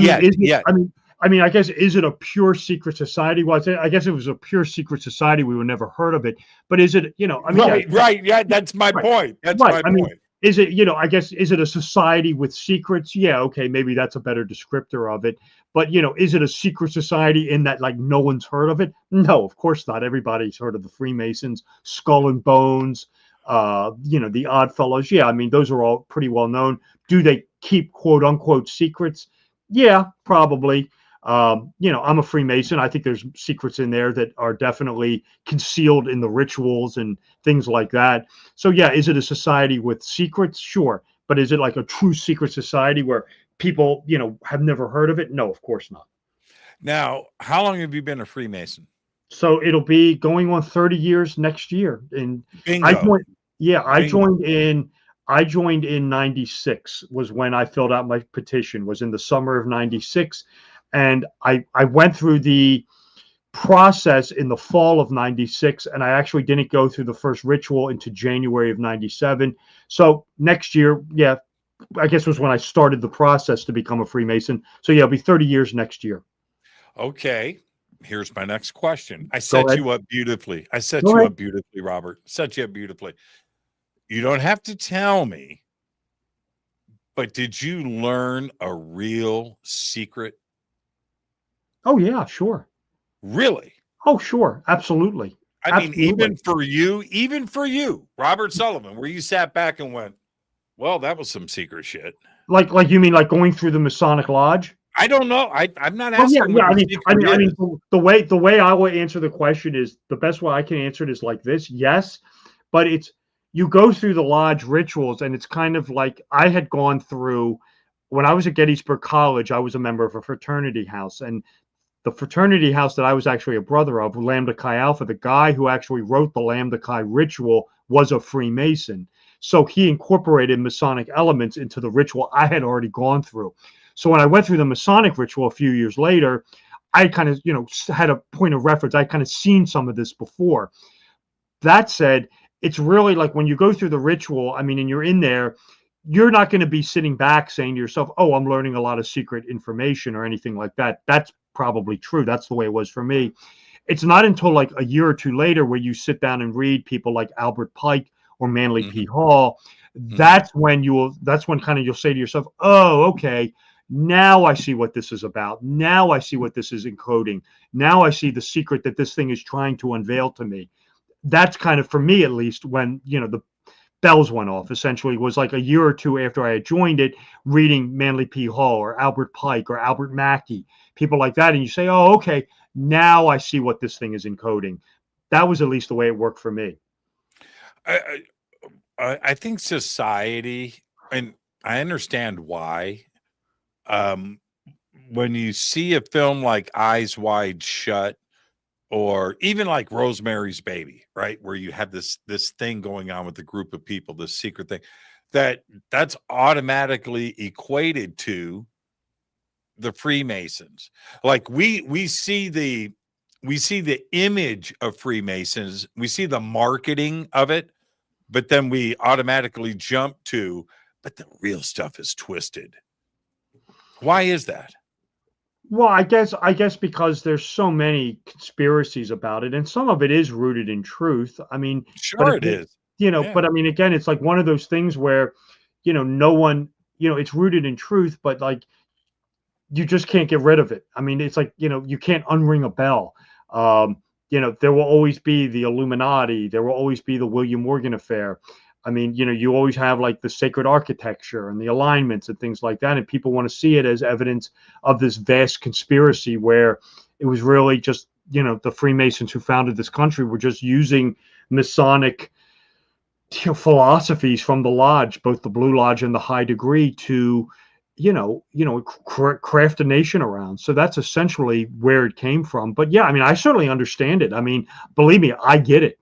I guess, is it a pure secret society? Well, I guess if it was a pure secret society, we would never heard of it. But is it, right. Yeah, that's my point. That's my point. Is it, I guess, is it a society with secrets? Yeah, okay, maybe that's a better descriptor of it. But, is it a secret society in that, like, no one's heard of it? No, of course not. Everybody's heard of the Freemasons, Skull and Bones, the Odd Fellows. Yeah, I mean, those are all pretty well known. Do they keep quote unquote secrets? Yeah, probably. I'm a Freemason. I think there's secrets in there that are definitely concealed in the rituals and things like that. So yeah, is it a society with secrets? Sure. But is it like a true secret society where people, have never heard of it? No, of course not. Now, how long have you been a Freemason? So it'll be going on 30 years next year. And Bingo. I joined in 96 was when I filled out my petition, was in the summer of 96. And I went through the process in the fall of 96, and I actually didn't go through the first ritual into January of 97. So next year, yeah, I guess was when I started the process to become a Freemason. So yeah, it'll be 30 years next year. Okay. Here's my next question. I set you up beautifully. Robert. Set you up beautifully. You don't have to tell me, but did you learn a real secret? Oh yeah, sure. Really? Oh sure, absolutely. I mean, even for you, Robert Sullivan, where you sat back and went, well, that was some secret shit. Like you mean like going through the Masonic Lodge? I don't know. I'm not asking. I mean, the way I will answer the question is the best way I can answer it is like this. Yes, but you go through the lodge rituals, and it's kind of like I had gone through when I was at Gettysburg College. I was a member of a fraternity house, and the fraternity house that I was actually a brother of, Lambda Chi Alpha, the guy who actually wrote the Lambda Chi ritual was a Freemason. So he incorporated Masonic elements into the ritual I had already gone through. So when I went through the Masonic ritual a few years later, I kind of, had a point of reference. I kind of seen some of this before. That said, it's really like when you go through the ritual, I mean, and you're in there, you're not going to be sitting back saying to yourself, oh, I'm learning a lot of secret information or anything like that. That's probably true. That's the way it was for me. it's not until like a year or two later where you sit down and read people like Albert Pike or Manly P. Hall. That's when kind of you'll say to yourself, oh, okay, now I see what this is about. Now I see what this is encoding. Now I see the secret that this thing is trying to unveil to me. That's kind of, for me at least, when, the bells went off. Essentially, it was like a year or two after I had joined it, reading Manly P. Hall or Albert Pike or Albert Mackey, people like that. And you say, oh, okay, now I see what this thing is encoding. That was at least the way it worked for me. I think society, and I understand why, when you see a film like Eyes Wide Shut, or even like Rosemary's Baby, right, where you have this thing going on with a group of people, this secret thing, that's automatically equated to the Freemasons. Like we see the image of Freemasons, we see the marketing of it, but then we automatically jump to, but the real stuff is twisted. Why is that? Well, I guess because there's so many conspiracies about it, and some of it is rooted in truth. I mean, sure it is. Yeah. But I mean, again, it's like one of those things where, no one, it's rooted in truth, but like you just can't get rid of it. I mean, it's like, you can't unring a bell. There will always be the Illuminati. There will always be the William Morgan affair. I mean, you always have like the sacred architecture and the alignments and things like that. And people want to see it as evidence of this vast conspiracy where it was really just, the Freemasons who founded this country were just using Masonic philosophies from the lodge, both the Blue Lodge and the High Degree, to, craft a nation around. So that's essentially where it came from. But yeah, I mean, I certainly understand it. I mean, believe me, I get it.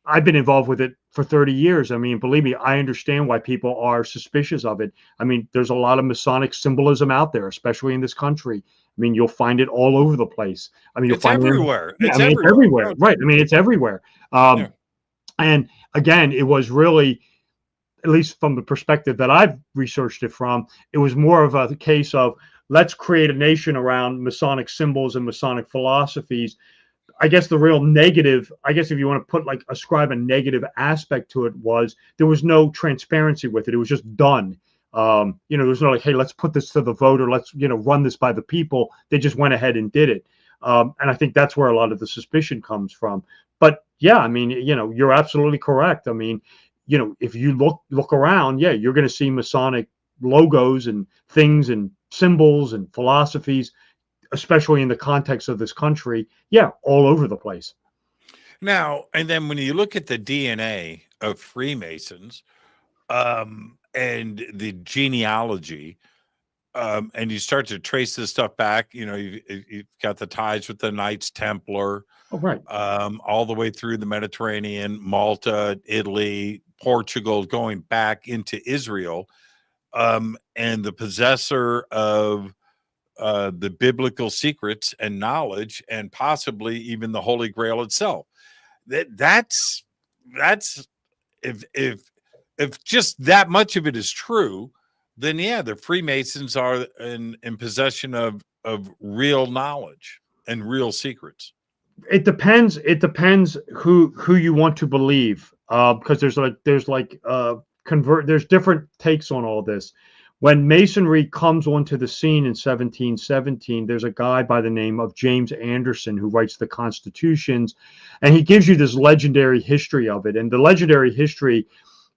I've been involved with it for 30 years. I mean, believe me, I understand why people are suspicious of it. I mean, there's a lot of Masonic symbolism out there, especially in this country. I mean, you'll find it all over the place. I mean, you'll find everywhere. It's everywhere. Right. I mean, it's everywhere. And again, it was really, at least from the perspective that I've researched it from, it was more of a case of let's create a nation around Masonic symbols and Masonic philosophies. I guess the real negative, if you want to ascribe a negative aspect to it, was there was no transparency with it. It was just done. There was no like, hey, let's put this to the vote, or let's, run this by the people. They just went ahead and did it. And I think that's where a lot of the suspicion comes from. But yeah, I mean, you're absolutely correct. I mean, if you look around, yeah, you're going to see Masonic logos and things and symbols and philosophies, especially in the context of this country, yeah, all over the place. Now, and then when you look at the DNA of Freemasons, and the genealogy, and you start to trace this stuff back, you've got the ties with the Knights Templar, right, all the way through the Mediterranean, Malta, Italy, Portugal, going back into Israel, and the possessor of the biblical secrets and knowledge, and possibly even the Holy Grail itself. That's if just that much of it is true, then yeah, the Freemasons are in possession of real knowledge and real secrets. It depends who you want to believe, because there's different takes on all this. When Masonry comes onto the scene in 1717, there's a guy by the name of James Anderson who writes the Constitutions, and he gives you this legendary history of it. And the legendary history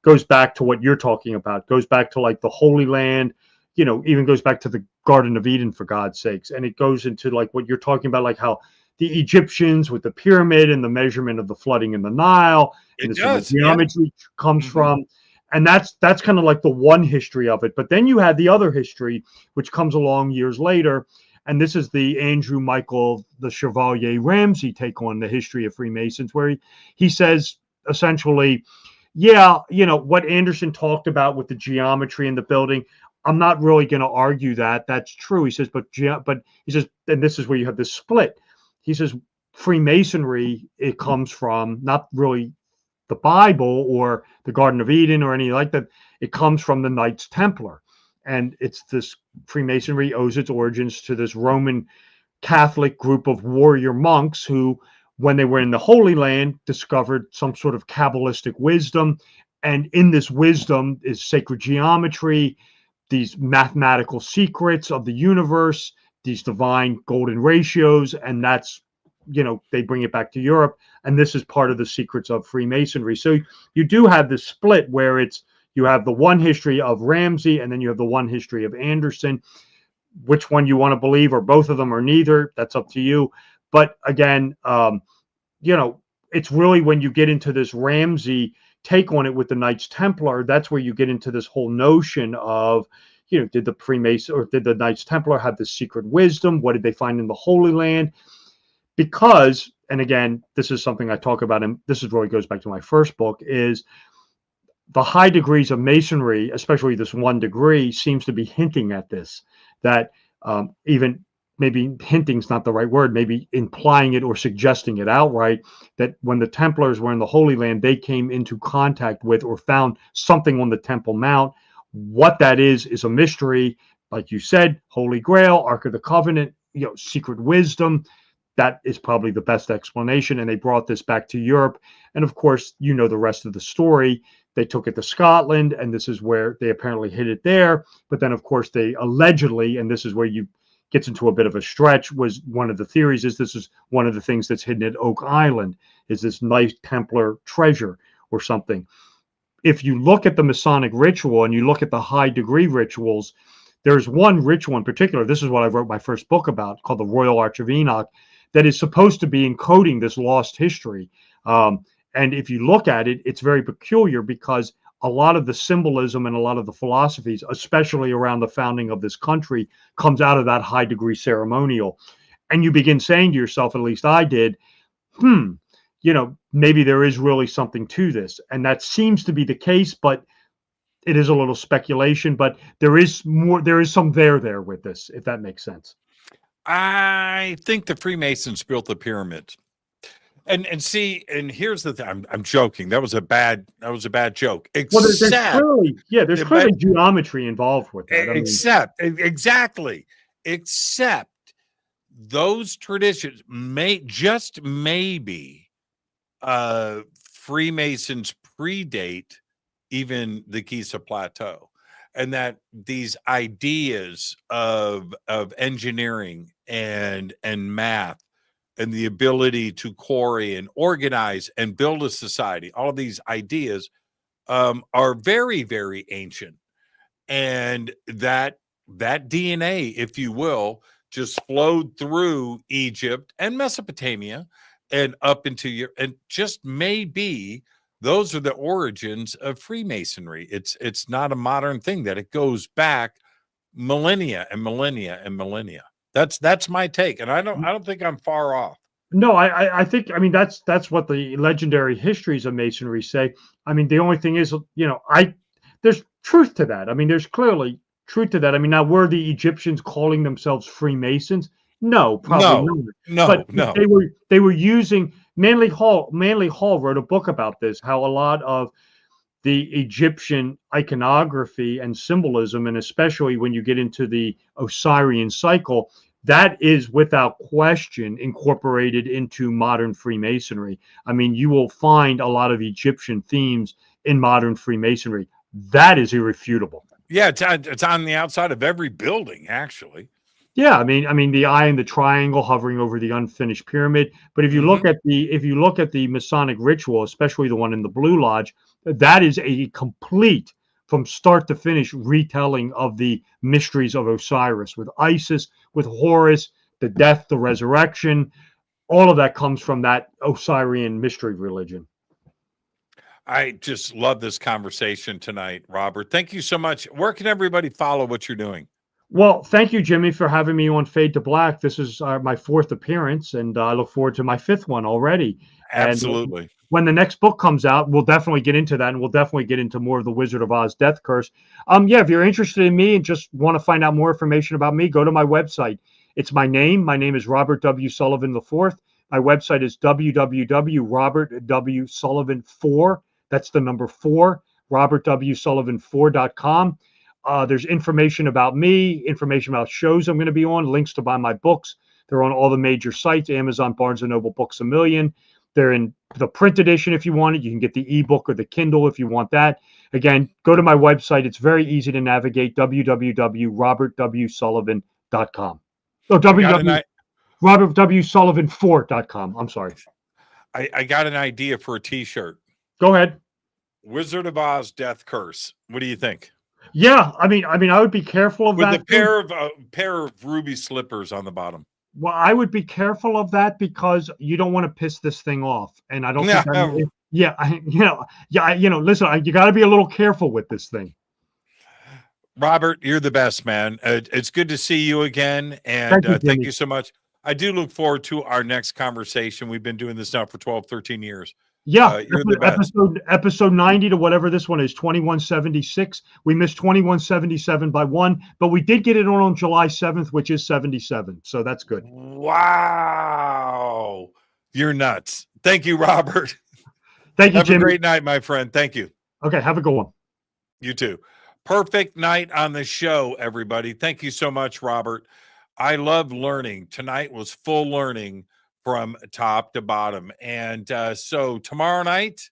goes back to what you're talking about, goes back to like the Holy Land, even goes back to the Garden of Eden, for God's sakes. And it goes into like what you're talking about, like how the Egyptians with the pyramid and the measurement of the flooding in the Nile, and the geometry comes from. And that's kind of like the one history of it. But then you have the other history, which comes along years later. And this is the Andrew Michael, the Chevalier Ramsey take on the history of Freemasons, where he says essentially, yeah, what Anderson talked about with the geometry in the building, I'm not really going to argue that. That's true. He says, but he says, and this is where you have this split. He says, Freemasonry, it comes from not really the Bible or the Garden of Eden or any like that. It comes from the Knights Templar, and it's this Freemasonry owes its origins to this Roman Catholic group of warrior monks who, when they were in the Holy Land, discovered some sort of Kabbalistic wisdom. And in this wisdom is sacred geometry, these mathematical secrets of the universe, these divine golden ratios. And that's, they bring it back to Europe. And this is part of the secrets of Freemasonry. So you do have this split where you have the one history of Ramsey, and then you have the one history of Anderson. Which one you want to believe, or both of them, or neither, that's up to you. But again, it's really when you get into this Ramsey take on it with the Knights Templar, that's where you get into this whole notion of, did the Freemason or did the Knights Templar have this secret wisdom? What did they find in the Holy Land? Because, and again, this is something I talk about, and this is really goes back to my first book, is the high degrees of Masonry, especially this one degree, seems to be hinting at this, that even maybe hinting is not the right word, maybe implying it or suggesting it outright, that when the Templars were in the Holy Land, they came into contact with or found something on the Temple Mount. What that is a mystery. Like you said, Holy Grail, Ark of the Covenant, secret wisdom. That is probably the best explanation. And they brought this back to Europe. And of course, the rest of the story. They took it to Scotland, and this is where they apparently hid it there. But then, of course, they allegedly, and this is where you gets into a bit of a stretch, was one of the theories is this is one of the things that's hidden at Oak Island, is this Knight Templar treasure or something. If you look at the Masonic ritual and you look at the high degree rituals, there's one ritual in particular, this is what I wrote my first book about, called the Royal Arch of Enoch, that is supposed to be encoding this lost history. And if you look at it, it's very peculiar because a lot of the symbolism and a lot of the philosophies, especially around the founding of this country, comes out of that high degree ceremonial. And you begin saying to yourself, at least I did, maybe there is really something to this. And that seems to be the case, but it is a little speculation. But there is some there with this, if that makes sense. I think the Freemasons built the pyramids. And see, and here's the thing. I'm joking. That was a bad joke. There's clearly geometry involved with that. Except those traditions maybe Freemasons predate even the Giza Plateau, and that these ideas of engineering and math and the ability to quarry and organize and build a society, all of these ideas are very, very ancient. And that DNA, if you will, just flowed through Egypt and Mesopotamia and up into Europe, and just maybe those are the origins of Freemasonry. It's not a modern thing, that it goes back millennia and millennia and millennia. That's my take, and I don't think I'm far off. No, I think, that's what the legendary histories of Masonry say. The only thing is, there's truth to that. There's clearly truth to that. Now, were the Egyptians calling themselves Freemasons? No, probably not. No. They were using Manly Hall wrote a book about this, how a lot of the Egyptian iconography and symbolism, and especially when you get into the Osirian cycle, that is without question incorporated into modern Freemasonry. You will find a lot of Egyptian themes in modern Freemasonry. That is irrefutable. Yeah, it's on the outside of every building, actually. Yeah, the eye and the triangle hovering over the unfinished pyramid. But if you look at the Masonic ritual, especially the one in the Blue Lodge, that is a complete, from start to finish, retelling of the mysteries of Osiris, with Isis, with Horus, the death, the resurrection. All of that comes from that Osirian mystery religion. I just love this conversation tonight, Robert. Thank you so much. Where can everybody follow what you're doing? Well, thank you, Jimmy, for having me on Fade to Black. This is my 4th appearance, and I look forward to my 5th one already. Absolutely. And when the next book comes out, we'll definitely get into that, and we'll definitely get into more of the Wizard of Oz Death Curse. If you're interested in me and just want to find out more information about me, go to my website. It's my name. My name is Robert W. Sullivan IV. My website is www.robertwsullivan4. That's the number 4, robertwsullivan4.com. There's information about me, information about shows I'm going to be on, links to buy my books, They're on all the major sites, Amazon, Barnes & Noble, Books A Million. They're in the print edition if you want it. You can get the ebook or the Kindle if you want that. Again, go to my website. It's very easy to navigate, www.robertwsullivan.com. Oh, robertwsullivan4.com. I'm sorry. I got an idea for a T-shirt. Go ahead. Wizard of Oz Death Curse. What do you think? Yeah, I mean, I would be careful of With that. With a pair of ruby slippers on the bottom. Well, I would be careful of that because you don't want to piss this thing off, and I don't think. Listen, you got to be a little careful with this thing. Robert, you're the best, man. It's good to see you again, and thank you so much. I do look forward to our next conversation. We've been doing this now for 12, 13 years. Yeah, you're the best. Episode 90 to whatever this one is, 2176. We missed 2177 by 1, but we did get it on July 7th, which is 77. So that's good. Wow. You're nuts. Thank you, Robert. Thank you, Jimmy. Have a great night, my friend. Thank you. Okay, have a good one. You too. Perfect night on the show, everybody. Thank you so much, Robert. I love learning. Tonight was full learning from top to bottom. And so tomorrow night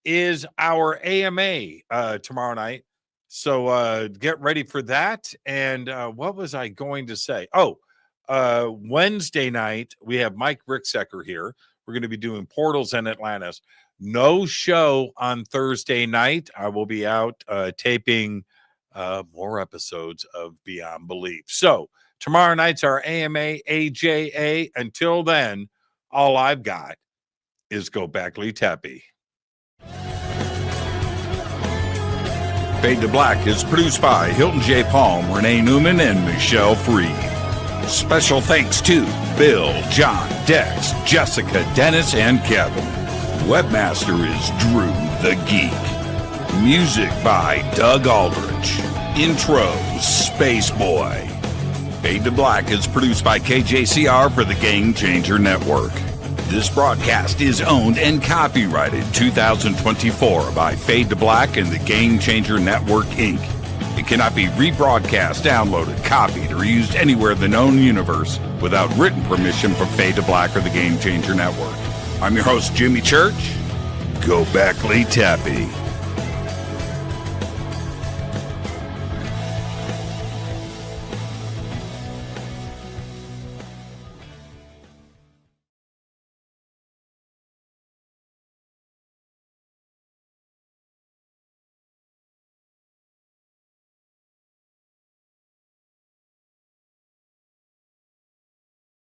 is our AMA tomorrow night. So get ready for that. And what was I going to say? Wednesday night, we have Mike Ricksecker here. We're going to be doing Portals and Atlantis. No show on Thursday night. I will be out taping more episodes of Beyond Belief. So tomorrow night's our AMA, AJA. Until then, all I've got is Go Backly Tappy. Fade to Black is produced by Hilton J. Palm, Renee Newman, and Michelle Freed. Special thanks to Bill, John, Dex, Jessica, Dennis, and Kevin. Webmaster is Drew the Geek. Music by Doug Aldrich. Intro, Space Boy. Fade to Black is produced by KJCR for the Game Changer Network. This broadcast is owned and copyrighted 2024 by Fade to Black and the Game Changer Network, Inc. It cannot be rebroadcast, downloaded, copied, or used anywhere in the known universe without written permission from Fade to Black or the Game Changer Network. I'm your host, Jimmy Church. Go Backly Tappy.